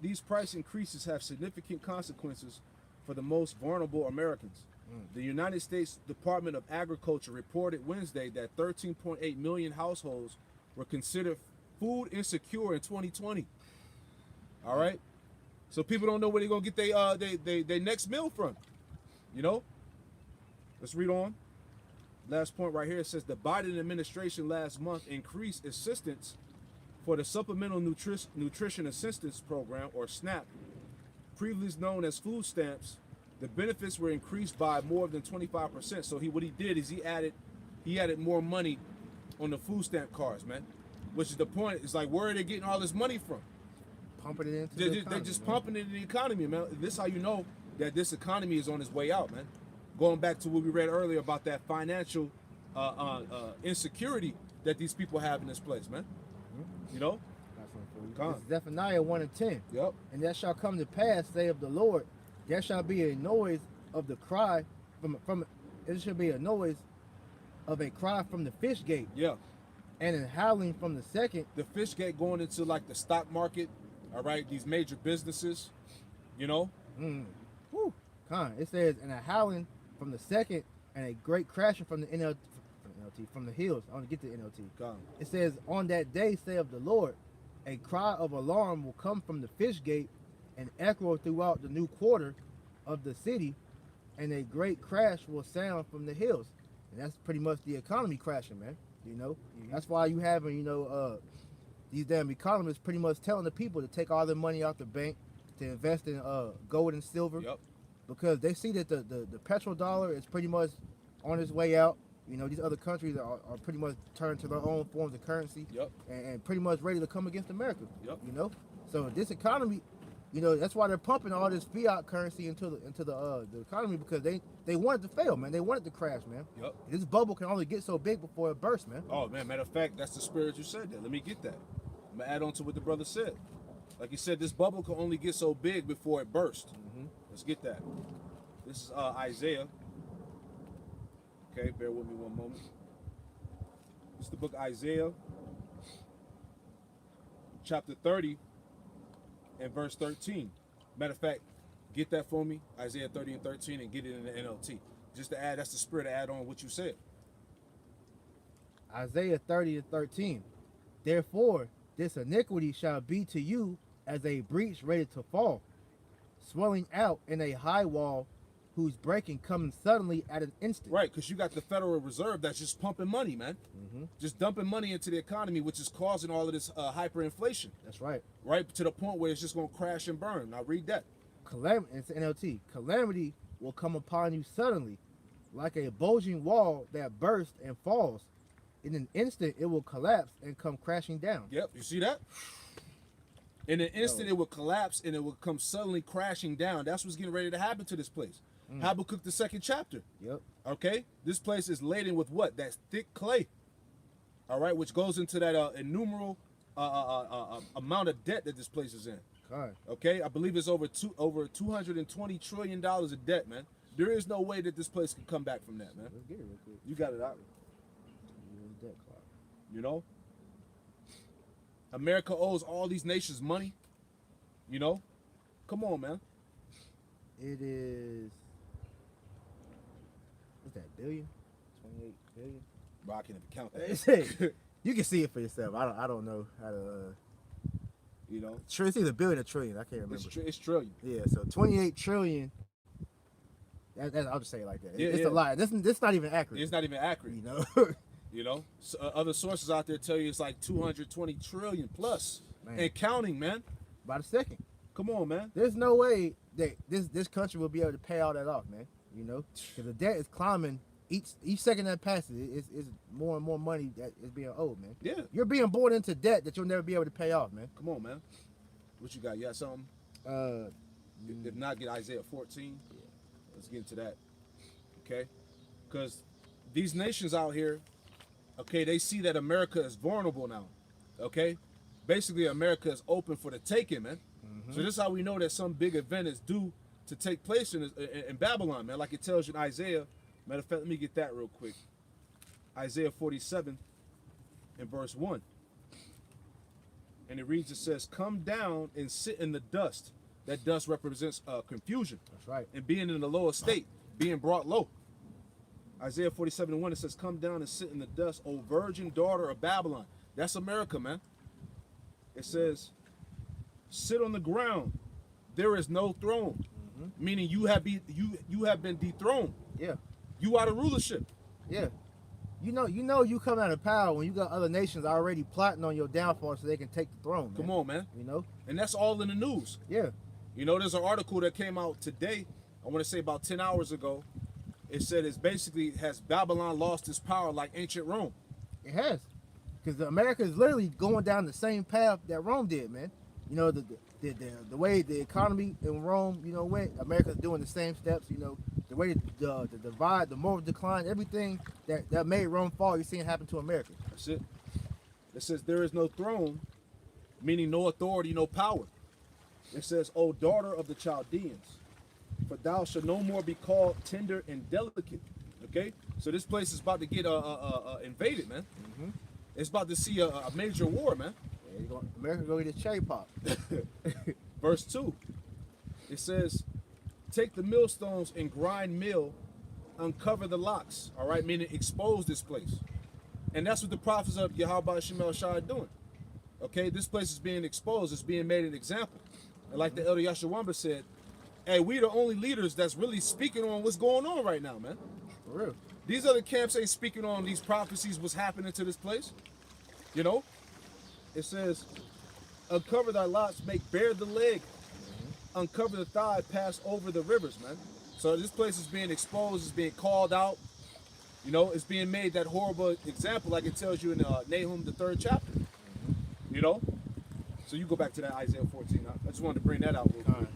these price increases have significant consequences for the most vulnerable Americans. The United States Department of Agriculture reported Wednesday that 13.8 million households were considered food insecure in 2020. All right, so people don't know where they're gonna get their next meal from. You know. Let's read on. Last point right here. It says the Biden administration last month increased assistance for the Supplemental Nutrition Assistance Program, or SNAP, previously known as food stamps. The benefits were increased by more than 25%. So what he did is he added more money on the food stamp cards, man. Which is the point. It's like, where are they getting all this money from? Pumping it into the economy, they're just pumping it in the economy, man. This is how you know that this economy is on its way out, man. Going back to what we read earlier about that financial insecurity that these people have in this place, man. You know? That's one for you. This is Zephaniah 1:10. Yep. And that shall come to pass, say of the Lord, there shall be a noise of the cry from it shall be a noise of a cry from the fish gate. Yeah. And a howling from the second. The fish gate going into like the stock market, all right, these major businesses, you know? Whew. It says, and a howling from the second, and a great crashing from the from the hills. I want to get to the NLT. It says, on that day, say of the Lord, a cry of alarm will come from the fish gate and echo throughout the new quarter of the city, and a great crash will sound from the hills. And that's pretty much the economy crashing, man. You know, that's why you having, these damn economists pretty much telling the people to take all their money out the bank to invest in gold and silver. Yep. Because they see that the petrodollar is pretty much on its way out. You know, these other countries are pretty much turned to their own forms of currency. Yep. And pretty much ready to come against America. Yep. You know, so this economy, that's why they're pumping all this fiat currency into the economy, because they want it to fail, man. They want it to crash, man. Yep. This bubble can only get so big before it bursts, man. Oh man, matter of fact, that's the spirit you said there. Let me get that. I'm gonna add on to what the brother said. Like he said, this bubble can only get so big before it bursts. Let's get that. This is Isaiah. Okay, bear with me one moment. This is the book Isaiah, chapter 30 and verse 13. Matter of fact, get that for me, Isaiah 30 and 13, and get it in the NLT. Just to add, that's the spirit to add on what you said. Isaiah 30 and 13. Therefore, this iniquity shall be to you as a breach ready to fall, swelling out in a high wall, whose breaking comes suddenly at an instant. Right, because you got the Federal Reserve that's just pumping money, man. Just dumping money into the economy, which is causing all of this hyperinflation. That's right. Right, to the point where it's just going to crash and burn. Now read that. It's NLT. Calamity will come upon you suddenly, like a bulging wall that bursts and falls. In an instant, it will collapse and come crashing down. Yep, you see that? In an instant, it will collapse and it will come suddenly crashing down. That's what's getting ready to happen to this place. Habakkuk, the 2nd chapter. Yep. Okay? This place is laden with what? That thick clay. All right? Which goes into that innumerable amount of debt that this place is in. God. Okay? I believe it's over $220 trillion of debt, man. There is no way that this place can come back from that, man. Let's get it real quick. You got it out. Debt clock. You know? America owes all these nations money. You know? Come on, man. It is... What's that, billion? 28 billion? Bro, I can't even count that. You can see it for yourself. I don't know how to... You know? It's either billion or trillion. I can't remember. It's trillion. Yeah, so 28 trillion. I'll just say it like that. Yeah, it's a lie. This not even accurate. It's not even accurate. You know? You know, other sources out there tell you it's like 220 trillion plus Man. and counting, man. By the second. Come on, man. There's no way that this country will be able to pay all that off, man. You know, because the debt is climbing each second that passes. It's more and more money that is being owed, man. Yeah. You're being born into debt that you'll never be able to pay off, man. Come on, man. What you got? You got something? If not, get Isaiah 14. Yeah. Let's get into that. Okay? Because these nations out here, okay, they see that America is vulnerable now. Okay? Basically, America is open for the taking, man. So this is how we know that some big event is due to take place in Babylon, man. Like it tells you in Isaiah. Matter of fact, let me get that real quick. Isaiah 47 and verse 1. And it reads, it says, come down and sit in the dust. That dust represents confusion. That's right. And being in the lower state, being brought low. Isaiah 47 and 1, it says, come down and sit in the dust, O virgin daughter of Babylon. That's America, man. It says, sit on the ground. There is no throne. Meaning you have been dethroned. Yeah. You out of rulership. Yeah. You know you come out of power when you got other nations already plotting on your downfall so they can take the throne, man. Come on, man. You know? And that's all in the news. Yeah. You know, there's an article that came out today, I want to say about 10 hours ago. It said it's basically, has Babylon lost its power like ancient Rome? It has. Because America is literally going down the same path that Rome did, man. You know, the way the economy in Rome, you know, went, America's doing the same steps, you know. The way the divide, the moral decline, everything that made Rome fall, you're seeing happen to America. That's it. It says there is no throne, meaning no authority, no power. It says, O daughter of the Chaldeans, for thou shalt no more be called tender and delicate. Okay? So this place is about to get invaded, man. It's about to see a major war, man. Yeah, America go get its cherry pop. Verse 2, it says, take the millstones and grind mill, uncover the locks, all right, meaning expose this place. And that's what the prophets of Yahweh Shemel Shai are doing. Okay, this place is being exposed, it's being made an example. And like the Elder Yashawamba said, hey, we the only leaders that's really speaking on what's going on right now, man. For real. These other camps ain't speaking on these prophecies, what's happening to this place. You know? It says, uncover thy lots, make bare the leg, uncover the thigh, pass over the rivers, man. So this place is being exposed, it's being called out. You know, it's being made that horrible example like it tells you in Nahum, the 3rd chapter. You know? So you go back to that Isaiah 14. I just wanted to bring that out real quick.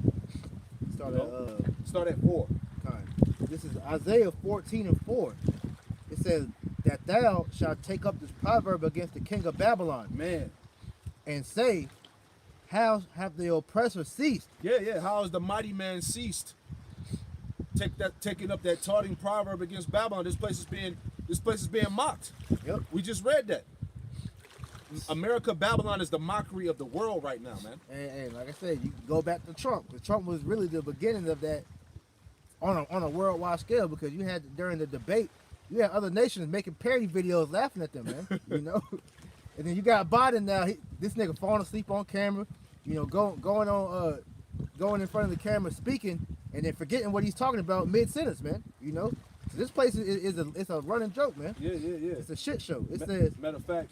Start at 4. This is Isaiah 14 and 4. It says, that thou shalt take up this proverb against the king of Babylon. Man. And say, how have the oppressor ceased? Yeah. How has the mighty man ceased? Taking up that taunting proverb against Babylon. This place is being mocked. Yep. We just read that. America, Babylon is the mockery of the world right now, man. And like I said, you go back to Trump. Because Trump was really the beginning of that on a worldwide scale, because you had, during the debate, you had other nations making parody videos laughing at them, man. You know? And then you got Biden now, this nigga falling asleep on camera, you know, going in front of the camera speaking, and then forgetting what he's talking about mid-sentence, man. You know? So this place is a running joke, man. Yeah. It's a shit show. It says, matter of fact,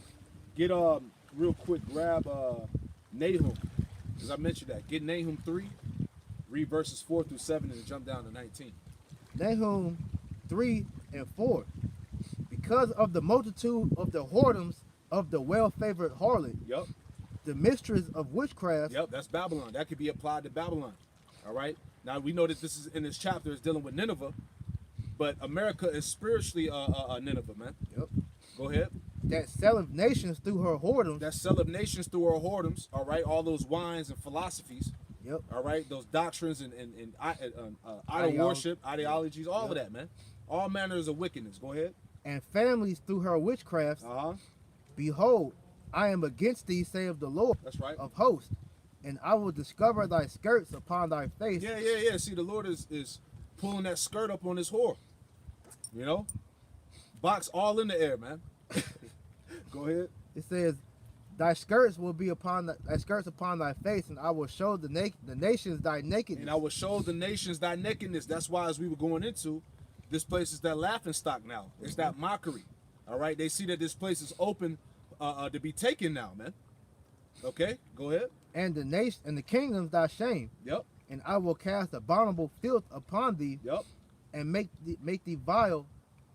get real quick, grab Nahum, because I mentioned that. Get Nahum 3, read verses 4 through 7, and jump down to 19. Nahum 3 and 4. Because of the multitude of the whoredoms of the well-favored harlot, Yep. the mistress of witchcraft. Yep, that's Babylon. That could be applied to Babylon. All right. Now we know that this is in this chapter is dealing with Nineveh, but America is spiritually Nineveh, man. Yep. Go ahead. That selleth nations through her whoredoms. That selleth nations through her whoredoms. All right. All those wines and philosophies. Yep. All right. Those doctrines and idol worship, ideologies, all of that, man. All manners of wickedness. Go ahead. And families through her witchcrafts. Behold, I am against thee, saith the Lord. That's right. Of hosts, and I will discover thy skirts upon thy face. Yeah. See, the Lord is pulling that skirt up on this whore. You know, box all in the air, man. Go ahead. It says, thy skirts will be upon thy skirts upon thy face, and I will show the nations thy nakedness. And I will show the nations thy nakedness. That's why, as we were going into, this place is that laughing stock now. It's that mockery. All right, they see that this place is open to be taken now, man. Okay, go ahead. And the nation and the kingdoms thy shame. Yep. And I will cast abominable filth upon thee, Yep. and make thee vile,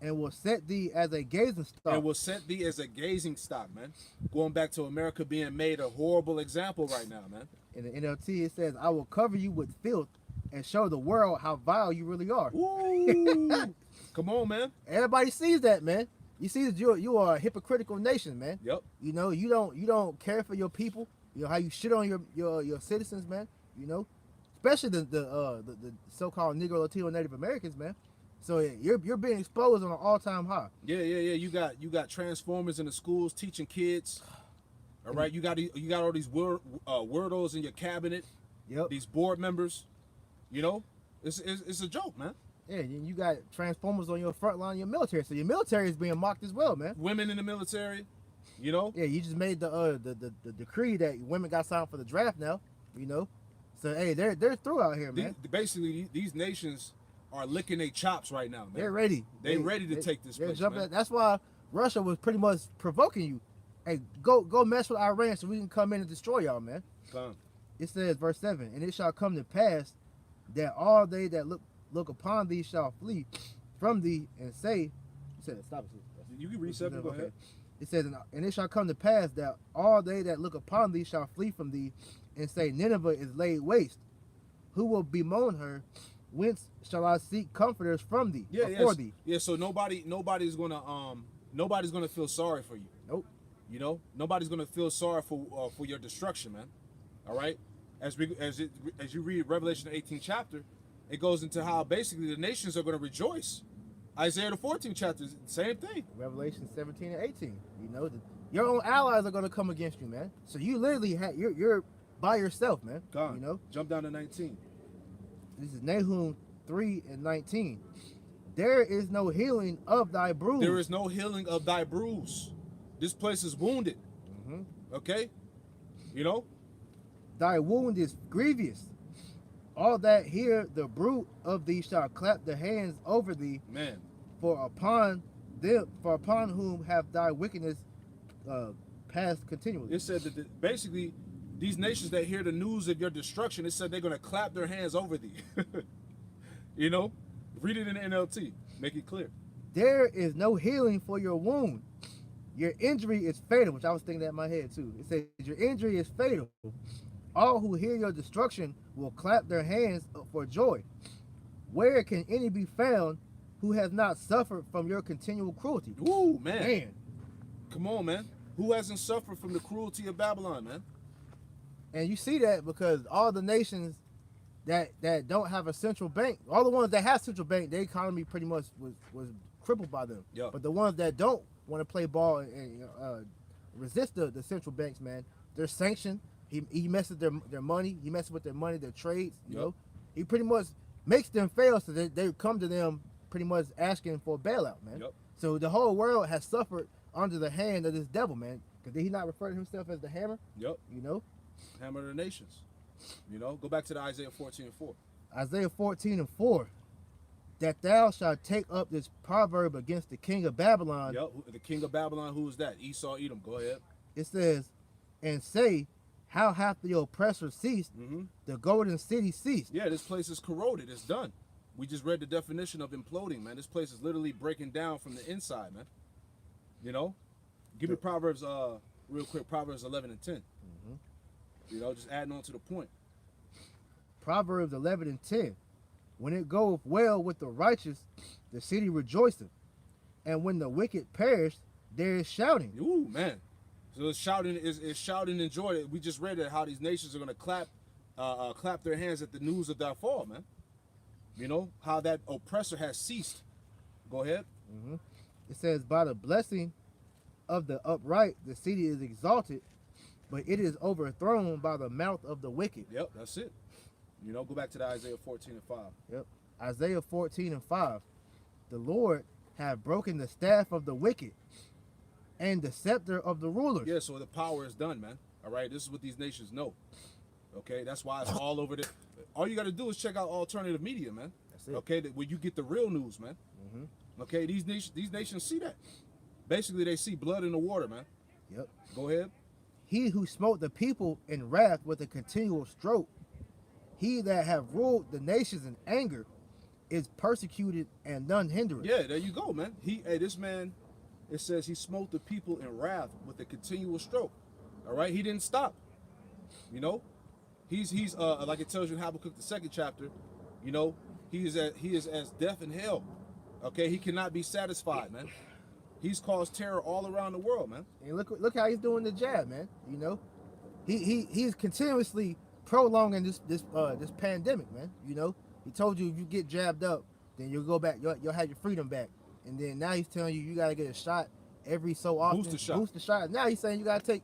and will set thee as a gazing stock. And will set thee as a gazing stock, man. Going back to America being made a horrible example right now, man. In the NLT, it says, I will cover you with filth and show the world how vile you really are. Ooh. Come on, man. Everybody sees that, man. You see that you are a hypocritical nation, man. Yep. You know, you don't care for your people. You know how you shit on your citizens, man. You know, especially the so-called Negro, Latino, Native Americans, man. So you're being exposed on an all-time high. Yeah. You got transformers in the schools teaching kids. All right, you got all these weirdos in your cabinet. Yep. These board members. You know, it's a joke, man. Yeah, you got transformers on your front line, your military. So your military is being mocked as well, man. Women in the military. You know. Yeah, you just made the decree that women got signed for the draft now. You know, so hey, they're through out here, man. Basically, these nations are licking their chops right now, man. They're ready. They're ready to take this place, man. That's why Russia was pretty much provoking you. Hey, go mess with Iran so we can come in and destroy y'all, man. Come. It says, verse 7, and it shall come to pass that all they that look upon thee shall flee from thee and say, it said, stop it. You can read 7, go ahead. It says, and it shall come to pass that all they that look upon thee shall flee from thee and say, Nineveh is laid waste. Who will bemoan her? Whence shall I seek comforters from thee? For thee? Yeah, so nobody's gonna feel sorry for you. Nope. You know, nobody's gonna feel sorry for your destruction, man. All right. As you read Revelation 18th chapter, it goes into how basically the nations are gonna rejoice. Isaiah the 14th chapter, same thing. Revelation 17 and 18. You know, your own allies are gonna come against you, man. So you literally you're by yourself, man. God. You know. Jump down to 19. This is Nahum 3 and 19. There is no healing of thy bruise. There is no healing of thy bruise. This place is wounded. Mm-hmm. Okay? You know? Thy wound is grievous. All that hear the bruit of thee shall clap their hands over thee. Man. For upon whom have thy wickedness passed continually. It said that basically these nations that hear the news of your destruction, it said they're going to clap their hands over thee. You know? Read it in the NLT. Make it clear. There is no healing for your wound. Your injury is fatal, which I was thinking that in my head too. It says your injury is fatal. All who hear your destruction will clap their hands for joy. Where can any be found who has not suffered from your continual cruelty? Ooh, man. Come on, man. Who hasn't suffered from the cruelty of Babylon, man? And you see that because all the nations that don't have a central bank, all the ones that have central bank, their economy pretty much was crippled by them. Yep. But the ones that don't want to play ball and resist the central banks, man, they're sanctioned. He messes their money. He messes with their money, their trades. You know, he pretty much makes them fail, so that they come to them pretty much asking for a bailout, man. Yep. So the whole world has suffered under the hand of this devil, man. Because did he not refer to himself as the hammer? Yep. You know, hammer of the nations. You know, go back to the Isaiah 14 and 4. Isaiah 14 and 4. That thou shalt take up this proverb against the king of Babylon. Yep. The king of Babylon. Who is that? Esau, Edom. Go ahead. It says, and say, how hath the oppressor ceased? Mm-hmm. The golden city ceased. Yeah, this place is corroded. It's done. We just read the definition of imploding, man. This place is literally breaking down from the inside, man. You know? Give me Proverbs, real quick, Proverbs 11 and 10. Mm-hmm. You know, just adding on to the point. Proverbs 11 and 10. When it goeth well with the righteous, the city rejoiceth. And when the wicked perish, there is shouting. Ooh, man. So it's shouting in joy. We just read it, how these nations are going to clap their hands at the news of thy fall, man. You know, how that oppressor has ceased. Go ahead. Mm-hmm. It says, by the blessing of the upright, the city is exalted, but it is overthrown by the mouth of the wicked. Yep, that's it. You know, go back to the Isaiah 14 and 5. Yep. Isaiah 14 and 5. The Lord have broken the staff of the wicked and the scepter of the rulers. Yeah, so the power is done, man. All right, this is what these nations know. Okay, that's why it's all over the. All you got to do is check out alternative media, man. That's it. Okay, where you get the real news, man. Mm-hmm. Okay, these nations see that. Basically, they see blood in the water, man. Yep. Go ahead. He who smote the people in wrath with a continual stroke, he that have ruled the nations in anger, is persecuted and none hindereth. Yeah, there you go, man. This man, it says he smote the people in wrath with a continual stroke. All right, he didn't stop. You know, he's like it tells you in Habakkuk the 2nd chapter. You know, he is as death and hell. Okay, he cannot be satisfied, man. He's caused terror all around the world, man. And look how he's doing the jab, man. You know, he's continuously prolonging this pandemic, man. You know, he told you if you get jabbed up, then you'll go back, you'll have your freedom back. And then now he's telling you gotta get a shot every so often. Booster shot. Now he's saying you gotta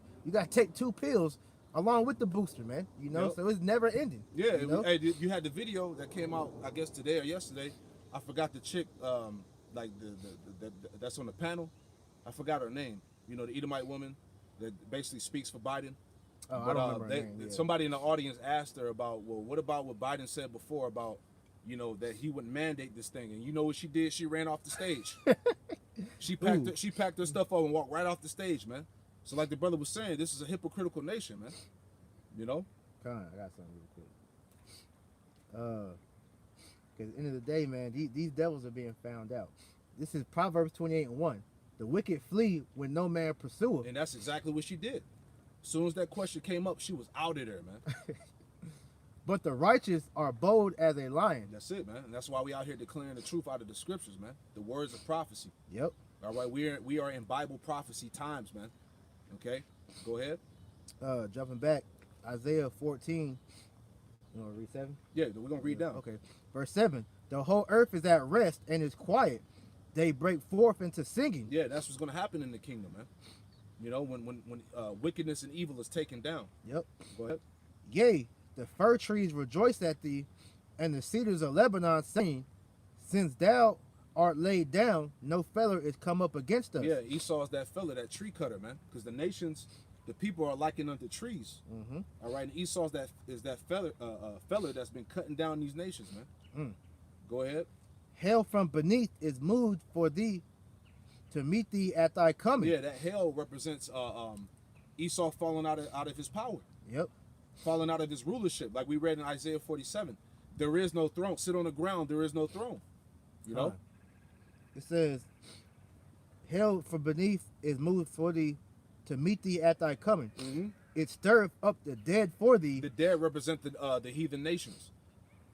take 2 pills along with the booster, man. You know, so it's never ending. Yeah, you know? Hey, you had the video that came out, I guess today or yesterday. I forgot the chick, like the that's on the panel. I forgot her name. You know, the Edomite woman that basically speaks for Biden. Oh, I don't remember her name, yeah. Somebody in the audience asked her about, well, what about what Biden said before about, you know, that he wouldn't mandate this thing, and you know what she did? She ran off the stage. She packed her stuff up and walked right off the stage, man. So like the brother was saying, this is a hypocritical nation, man. You know? I got something real quick. Because at the end of the day, man, these devils are being found out. This is Proverbs 28:1. The wicked flee when no man pursueth. And that's exactly what she did. As soon as that question came up, she was out of there, man. But the righteous are bold as a lion. That's it, man. And that's why we out here declaring the truth out of the scriptures, man. The words of prophecy. Yep. All right, we are in Bible prophecy times, man. Okay, go ahead. Jumping back, Isaiah 14. You want to read 7? Yeah, we're gonna read down. Okay. Verse 7. The whole earth is at rest and is quiet. They break forth into singing. Yeah, that's what's gonna happen in the kingdom, man. You know, when wickedness and evil is taken down. Yep. Go ahead. Yea, the fir trees rejoice at thee, and the cedars of Lebanon saying, since thou art laid down, no feller is come up against us. Yeah, Esau's that fella, that tree cutter, man. Because the nations, the people are likened unto trees. Mm-hmm. All right, and Esau's that fella that's been cutting down these nations, man. Go ahead. Hell from beneath is moved for thee to meet thee at thy coming. Yeah, that hell represents Esau falling out of his power. Yep. Falling out of his rulership, like we read in Isaiah 47. There is no throne. Sit on the ground. There is no throne. You know. It says, hell from beneath is moved for thee to meet thee at thy coming. Mm-hmm. It stirreth up the dead for thee. The dead represent the heathen nations.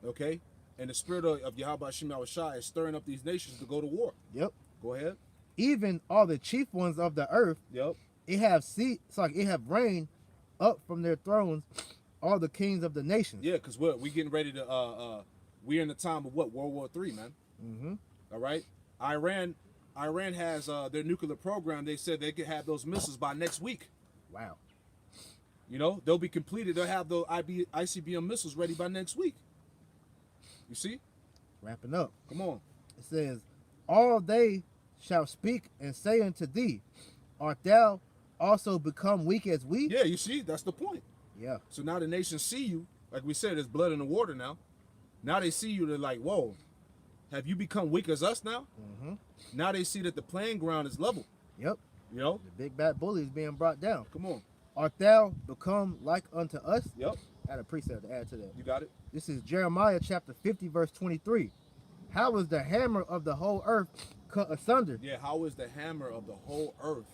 Okay? And the spirit of Yahweh Shem Yahushua is stirring up these nations to go to war. Yep. Go ahead. Even all the chief ones of the earth, Yep. it have rained up from their thrones all the kings of the nations. Yeah, because we getting ready to we're in the time of what? World War III, man. Mm-hmm. All right. Iran has their nuclear program. They said they could have those missiles by next week. Wow. You know, they'll be completed. They'll have the ICBM missiles ready by next week. You see? Wrapping up. Come on. It says, all they shall speak and say unto thee, art thou also become weak as we? Yeah, you see? That's the point. Yeah. So now the nations see you. Like we said, there's blood in the water now. Now they see you. They're like, whoa, have you become weak as us now? Mm-hmm. Now they see that the playing ground is level. Yep. You know? The big bad bully is being brought down. Come on. Art thou become like unto us? Yep. I had a precept to add to that. You got it? This is Jeremiah chapter 50, verse 23. How is the hammer of the whole earth cut asunder? Yeah, how is the hammer of the whole earth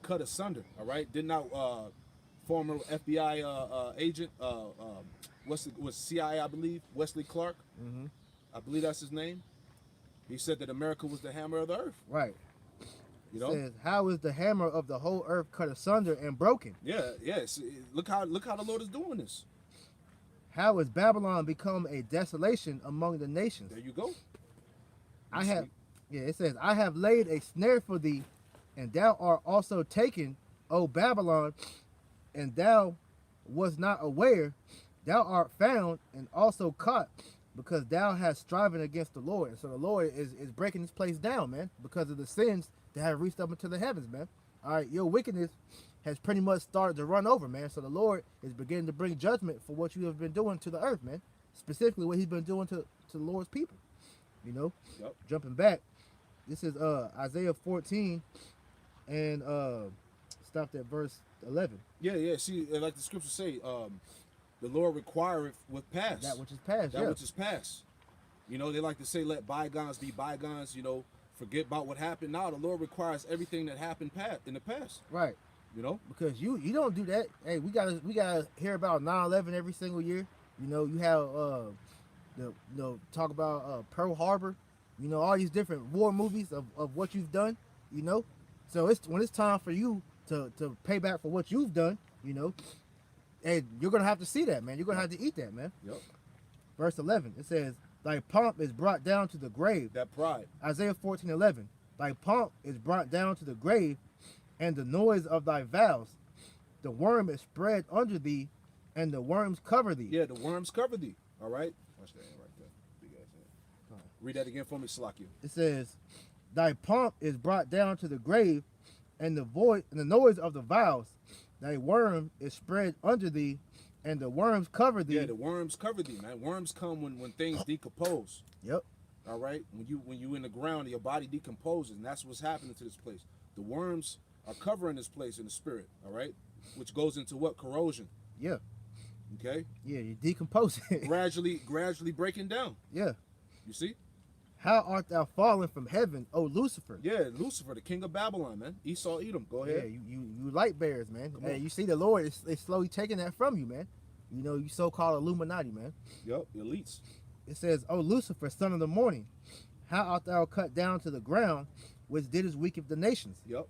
cut asunder? All right? Did not former FBI agent, was CIA, I believe, Wesley Clark. Mm-hmm. I believe that's his name. He said that America was the hammer of the earth. Right. You know? Says, how is the hammer of the whole earth cut asunder and broken? Yeah, yes. Look how the Lord is doing this. How is Babylon become a desolation among the nations? There you go. It says, I have laid a snare for thee, and thou art also taken, O Babylon, and thou was not aware. Thou art found and also caught, because thou hast striven against the Lord. And so the Lord is breaking this place down, man, because of the sins that have reached up into the heavens, man. All right, your wickedness has pretty much started to run over, man. So the Lord is beginning to bring judgment for what you have been doing to the earth, man. Specifically what he's been doing to the Lord's people. You know? Yep. Jumping back, this is Isaiah 14, and stopped at verse 11. Yeah. See, like the scriptures say, the Lord requireth with past. That which is past. That Yeah. which is past. You know, they like to say, let bygones be bygones. You know, forget about what happened. Now the Lord requires everything that happened in the past. Right. You know, Because you don't do that. Hey, we gotta hear about 9/11 every single year. You know, you have talk about Pearl Harbor. You know, all these different war movies of what you've done. You know, so when it's time for you to pay back for what you've done. You know, and you're gonna have to see that, man. You're gonna have to eat that, man. Yep. Verse 11, it says, "Thy pomp is brought down to the grave." That pride. Isaiah 14:11, "Thy pomp is brought down to the grave, and the noise of thy vows. The worm is spread under thee, and the worms cover thee." Yeah, the worms cover thee. All right. Watch that right there. Big ass hand. Read that again for me, Salakia. It says, "Thy pomp is brought down to the grave, and the noise of the vows. Thy worm is spread under thee, and the worms cover thee." Yeah, the worms cover thee, man. Worms come when things decompose. Yep. All right. When you in the ground, your body decomposes, and that's what's happening to this place. The worms are covering this place in the spirit. All right, which goes into what? Corrosion. Yeah. Okay. Yeah, you decompose it. gradually breaking down. Yeah. You see? "How art thou fallen from heaven, O Lucifer?" Yeah, Lucifer, the king of Babylon, man. Esau, Edom. Go Yeah, ahead. you light bearers, man. Come Hey, on. you see the Lord is slowly taking that from you, man. You know, you so-called Illuminati, man. Yep, elites. It says, "O Lucifer, son of the morning, how art thou cut down to the ground, which didst weaken the nations? Yep.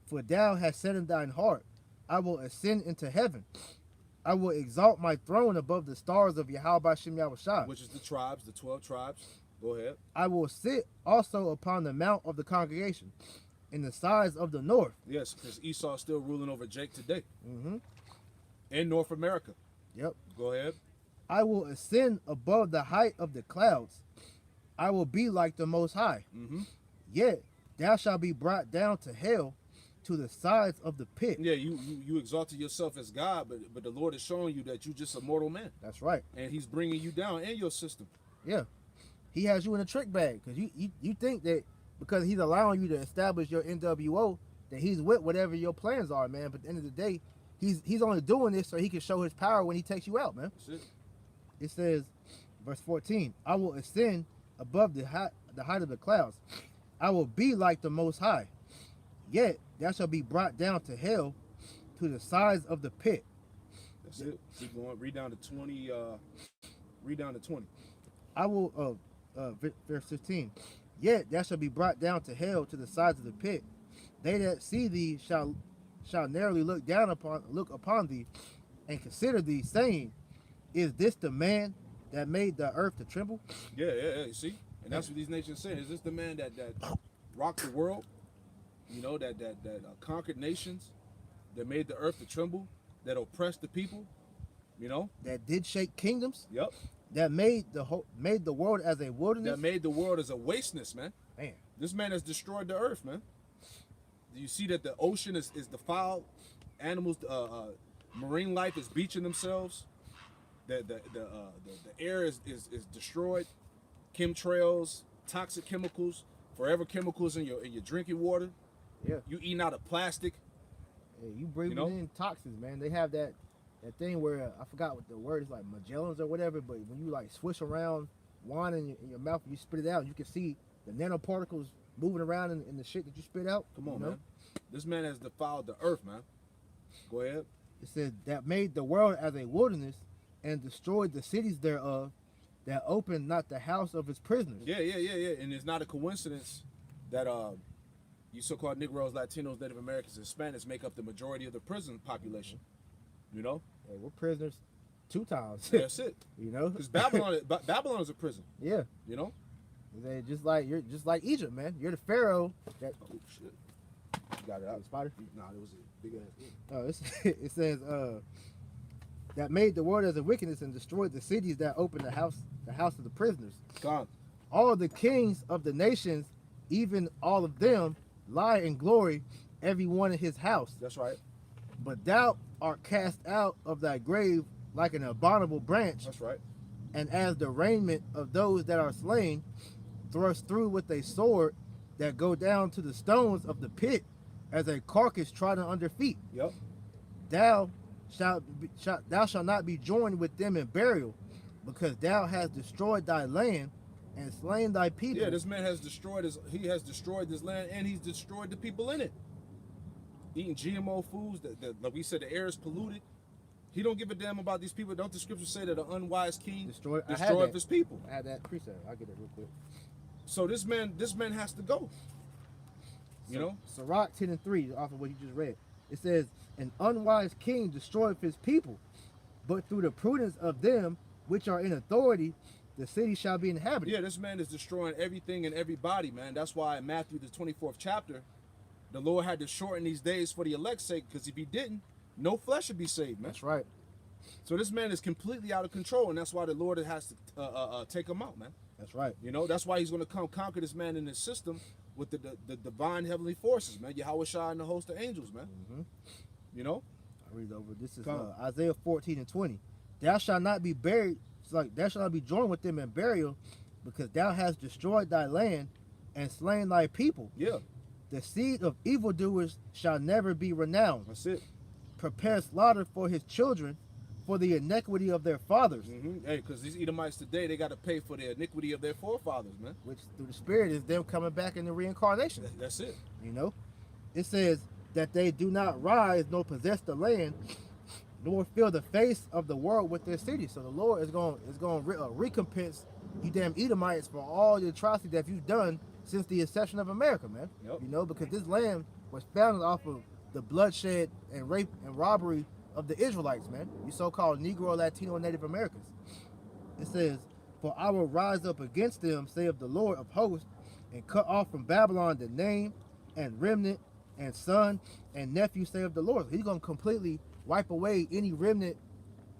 For thou hast said in thine heart, I will ascend into heaven. I will exalt my throne above the stars of Yahweh Shem Yahushua. Which is the tribes, the 12 tribes. Go ahead. I will sit also upon the mount of the congregation, in the sides of the north." Yes, because Esau is still ruling over Jake today Mm-hmm. in North America. Yep. Go ahead. "I will ascend above the height of the clouds. I will be like the Most High. Mm-hmm. Yet thou shalt be brought down to hell, to the sides of the pit." Yeah, you exalted yourself as God, but the Lord is showing you that you're just a mortal man, That's right. and He's bringing you down and your system. Yeah. He has you in a trick bag because you think that because he's allowing you to establish your NWO that he's with whatever your plans are, man. But at the end of the day, he's only doing this so he can show his power when he takes you out, man. That's it. It says, verse 14, "I will ascend above the height of the clouds. I will be like the Most High. Yet thou shalt be brought down to hell, to the sides of the pit." That's it. Keep going. Read down to 20. Read down to 20. I will, verse 15, "Yet thou shalt be brought down to hell, to the sides of the pit. They that see thee shall narrowly look upon thee, and consider thee, saying, Is this the man that made the earth to tremble?" Yeah. You see, and that's what these nations say. Is this the man that rocked the world? You know, that conquered nations, that made the earth to tremble, that oppressed the people. You know. That did shake kingdoms, Yep. that made the world as a wilderness. That made the world as a wasteness, man. Man, This man has destroyed the earth, man. Do you see that the ocean is defiled? Animals, marine life is beaching themselves. The air is destroyed. Chemtrails, toxic chemicals, forever chemicals in your drinking water. yeah. You eating out of plastic. Hey, you breathing You know? in toxins, man. They have that thing where I forgot what the word is, like Magellans or whatever. But when you like swish around wine in your mouth, and you spit it out, you can see the nanoparticles moving around in the shit that you spit out. Come on, you know? man. This man has defiled the earth, man. Go ahead. It said that made the world as a wilderness, and destroyed the cities thereof, that opened not the house of its prisoners. Yeah. And it's not a coincidence that you so-called Negroes, Latinos, Native Americans, and Hispanics make up the majority of the prison population. You know, Hey, we're prisoners 2 times. that's it. You know, Because Babylon is a prison. yeah. You know. They you're just like Egypt, man. You're the pharaoh. That Oh shit! You got it out. spider. Nah, it was a big ass. Oh, it says that made the world as a wickedness, and destroyed the cities that opened the house of the prisoners. Gone. All the kings of the nations, even all of them, lie in glory, every one in his house. That's right. But thou art cast out of thy grave like an abominable branch, That's right. and as the raiment of those that are slain, thrust through with a sword, that go down to the stones of the pit. as a carcass trodden under feet. Yep. Thou shalt not be joined with them in burial, because thou hast destroyed thy land and slain thy people. Yeah, this man has destroyed this land, and he's destroyed the people in it. Eating GMO foods, like we said, the air is polluted. He don't give a damn about these people. Don't the scriptures say that an unwise king destroyed his people? I had that precept. I'll get it real quick. So this man has to go. You know? Sirach 10:3, off of what you just read. It says, an unwise king destroyeth his people, but through the prudence of them which are in authority, the city shall be inhabited. Yeah, this man is destroying everything and everybody, man. That's why in Matthew, the 24th chapter, the Lord had to shorten these days for the elect's sake, because if he didn't, no flesh would be saved, man. That's right. So this man is completely out of control, and that's why the Lord has to take him out, man. That's right. You know, that's why he's going to come conquer this man in his system with the divine heavenly forces, man. Yahweh Shai and the host of angels, man. Mm-hmm. You know? I read over. This is Isaiah 14:20. Thou shalt not be buried, thou shalt not be joined with them in burial, because thou hast destroyed thy land and slain thy people. Yeah. The seed of evildoers shall never be renowned. That's it. Prepare slaughter for his children, for the iniquity of their fathers. Mm-hmm. Hey, because these Edomites today, they got to pay for the iniquity of their forefathers, man. Which through the Spirit is them coming back in the reincarnation. That's it. You know, it says that they do not rise nor possess the land, nor fill the face of the world with their cities. So the Lord is going recompense you damn Edomites for all the atrocities that you've done since the inception of America, man. Yep. You know, because this land was founded off of the bloodshed and rape and robbery of the Israelites, man. You so-called Negro, Latino, and Native Americans. It says, for I will rise up against them, saith the Lord of hosts, and cut off from Babylon the name and remnant and son and nephew, saith the Lord. He's going to completely wipe away any remnant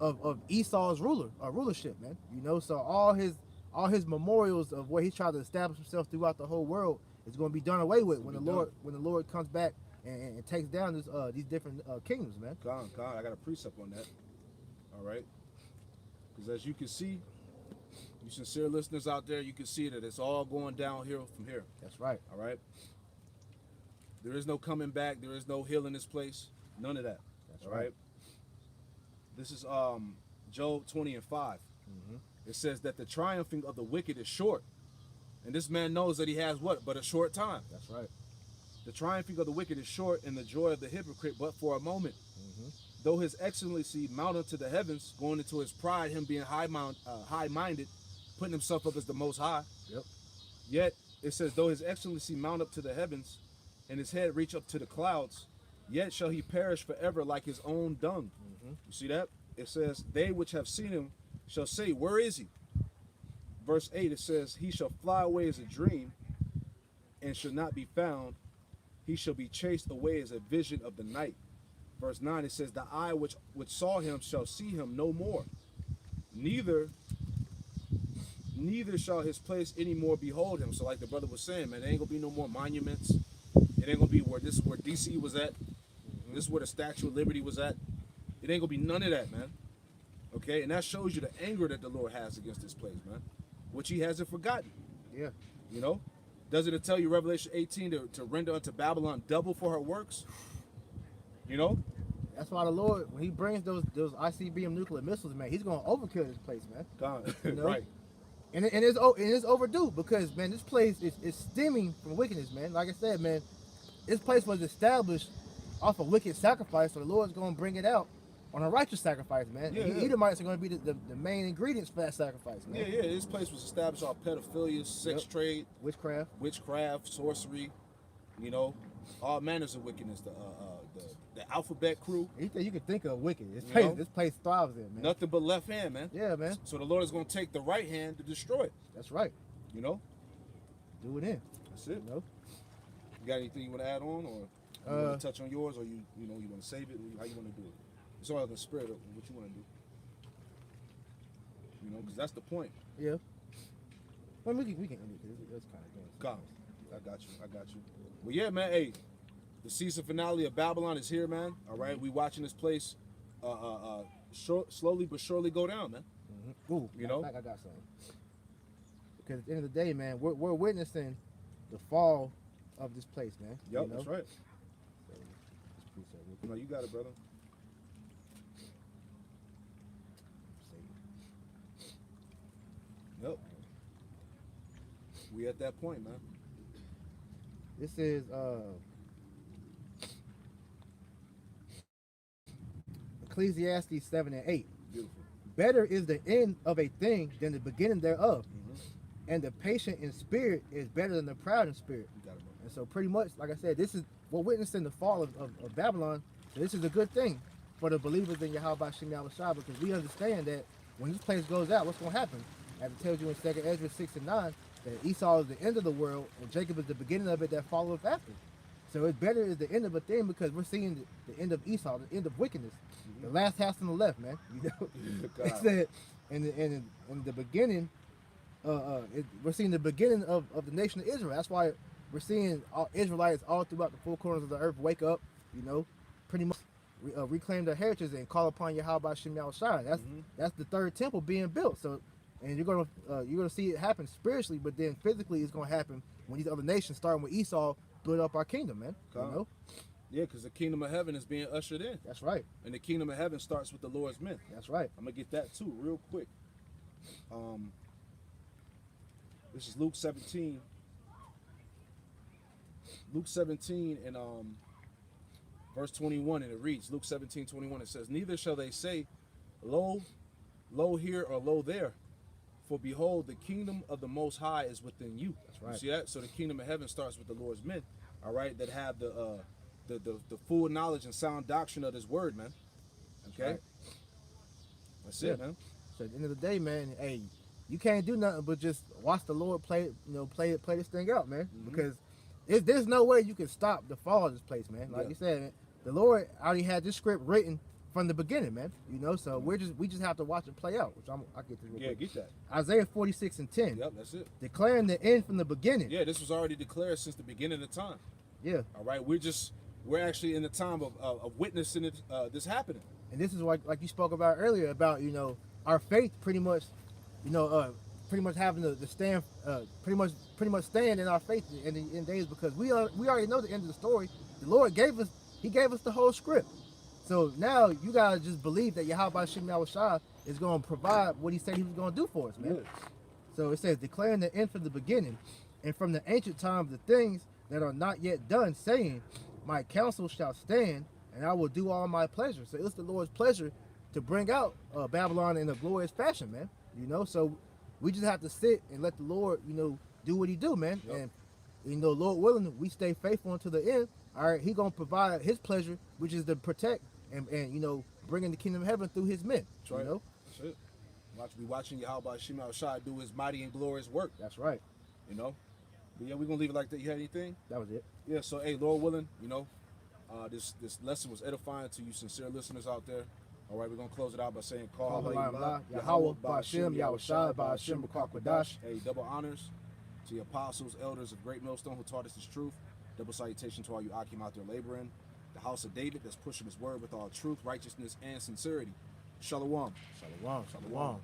of Esau's rulership, man. You know, so all his memorials of where he tried to establish himself throughout the whole world is going to be done away with when the Lord comes back and takes down these different kingdoms, man. God, I got a precept on that. All right, because as you can see, you sincere listeners out there, you can see that it's all going downhill from here. That's right. All right. There is no coming back. There is no healing this place. None of that. That's all right. This is Job 20:5. Mm-hmm. It says that the triumphing of the wicked is short, and this man knows that he has what? But a short time. That's right. The triumphing of the wicked is short, and the joy of the hypocrite but for a moment. Mm-hmm. Though his excellency mount unto the heavens, going into his pride, him being high-minded, putting himself up as the Most High. Yep. Yet it says, though his excellency mount up to the heavens, and his head reach up to the clouds, yet shall he perish forever like his own dung. Mm-hmm. You see that? It says, they which have seen him shall say, where is he? Verse 8, it says, he shall fly away as a dream, and shall not be found. He shall be chased away as a vision of the night. Verse 9, it says, the eye which saw him shall see him no more. Neither shall his place any more behold him. So like the brother was saying, man, there ain't gonna be no more monuments. It ain't gonna be this is where DC was at. Mm-hmm. This is where the Statue of Liberty was at. It ain't gonna be none of that, man. Okay, and that shows you the anger that the Lord has against this place, man, which he hasn't forgotten. Yeah. You know? Doesn't it tell you, Revelation 18, to render unto Babylon double for her works? You know? That's why the Lord, when he brings those ICBM nuclear missiles, man, he's going to overkill this place, man. God, you know? Right. And it's overdue because, man, this place is stemming from wickedness, man. Like I said, man, this place was established off a wicked sacrifice, so the Lord's going to bring it out on a righteous sacrifice, man. Yeah, Edomites are going to be the main ingredients for that sacrifice, man. Yeah. This place was established off pedophilia, sex trade, witchcraft, sorcery, you know, all manners of wickedness. The alphabet crew. Anything you can think of wicked. This place thrives in, man. Nothing but left hand, man. Yeah, man. So the Lord is going to take the right hand to destroy it. That's right. You know? Do it in. That's it. You know? You got anything you want to add on, or you want to touch on yours, or you want to save it? How you want to do it? It's all in the spirit of what you want to do. You know, because that's the point. Yeah. Well, we can end it because it's kind of game. God, I got you. Well, yeah, man. Hey, the season finale of Babylon is here, man. All right, we watching this place, slowly but surely go down, man. Mm-hmm. Ooh, you know, I got something. Because at the end of the day, man, we're witnessing the fall of this place, man. Yep, you know? that's right. No, you got it, brother. Yep. We at that point, man. This is Ecclesiastes 7 and 8. Beautiful. Better is the end of a thing than the beginning thereof, Mm-hmm. and the patient in spirit is better than the proud in spirit. You got it, bro. And so pretty much, like I said, this is we're witnessing the fall of Babylon. So this is a good thing for the believers in Yahweh Shem Shah, because we understand that when this place goes out, what's going to happen? As it tells you in 2 Ezra 6 and 9, that Esau is the end of the world and Jacob is the beginning of it that followeth after. So it's better is the end of a thing because we're seeing the end of Esau, the end of wickedness. Mm-hmm. The last house on the left, man. You know, it said in the beginning, we're seeing the beginning of the nation of Israel. That's why we're seeing Israelites all throughout the four corners of the earth wake up, you know, pretty much reclaim their heritage and call upon Yahweh Shem Shai. That's the third temple being built. So, and you're gonna see it happen spiritually, but then physically it's gonna happen when these other nations, starting with Esau, build up our kingdom, man. You know? Yeah, because the kingdom of heaven is being ushered in. That's right. And the kingdom of heaven starts with the Lord's men. That's right. I'm gonna get that too real quick. This is Luke 17. Luke 17 and verse 21, and it reads, Luke 17:21. It says, "Neither shall they say, Lo, lo here or lo there, for behold, the kingdom of the Most High is within you." That's right. You see that? So the kingdom of heaven starts with the Lord's men. All right, that have the full knowledge and sound doctrine of His word, man. Okay, that's it, man. So at the end of the day, man, hey, you can't do nothing but just watch the Lord play this thing out, man. Mm-hmm. Because there's no way you can stop the fall of this place, man. Like you said, man, the Lord already had this script written from the beginning, man. You know, so we just have to watch it play out. Which I'll get this real quick. Get that. Isaiah 46 and 10. Yep, that's it. Declaring the end from the beginning. Yeah, this was already declared since the beginning of time. Yeah. All right, we're actually in the time of witnessing it, this happening. And this is like you spoke about earlier about, you know, our faith pretty much, you know, pretty much having to stand, pretty much stand in our faith in days, because we already know the end of the story. The Lord gave us the whole script. So now you gotta just believe that Yahweh Shem Shai is going to provide what He said He was going to do for us, man. Yeah. So it says, declaring the end from the beginning, and from the ancient times the things that are not yet done, saying, my counsel shall stand, and I will do all my pleasure. So it's the Lord's pleasure to bring out Babylon in a glorious fashion, man. You know, so we just have to sit and let the Lord, you know, do what He do, man. Yep. And you know, Lord willing, we stay faithful until the end. All right, He gonna provide His pleasure, which is to protect and you know, bringing the kingdom of heaven through His men. That's right. You know, That's it. Be watching Yahweh Shem Shai do His mighty and glorious work. that's right. You know. But yeah, we're gonna leave it like that. You had anything? That was it. Yeah. So hey, Lord willing, you know, this lesson was edifying to you, sincere listeners out there. All right, we're gonna close it out by saying, Call Yahweh, Ba'Shem, Yahushua, Ba'Shem, B'Kakwadash. Hey, double honors to the apostles, elders of Great Millstone who taught us this truth. Double salutation to all you Akim out there laboring. The house of David that's pushing His word with all truth, righteousness, and sincerity. Shalom. Shalom, shalom.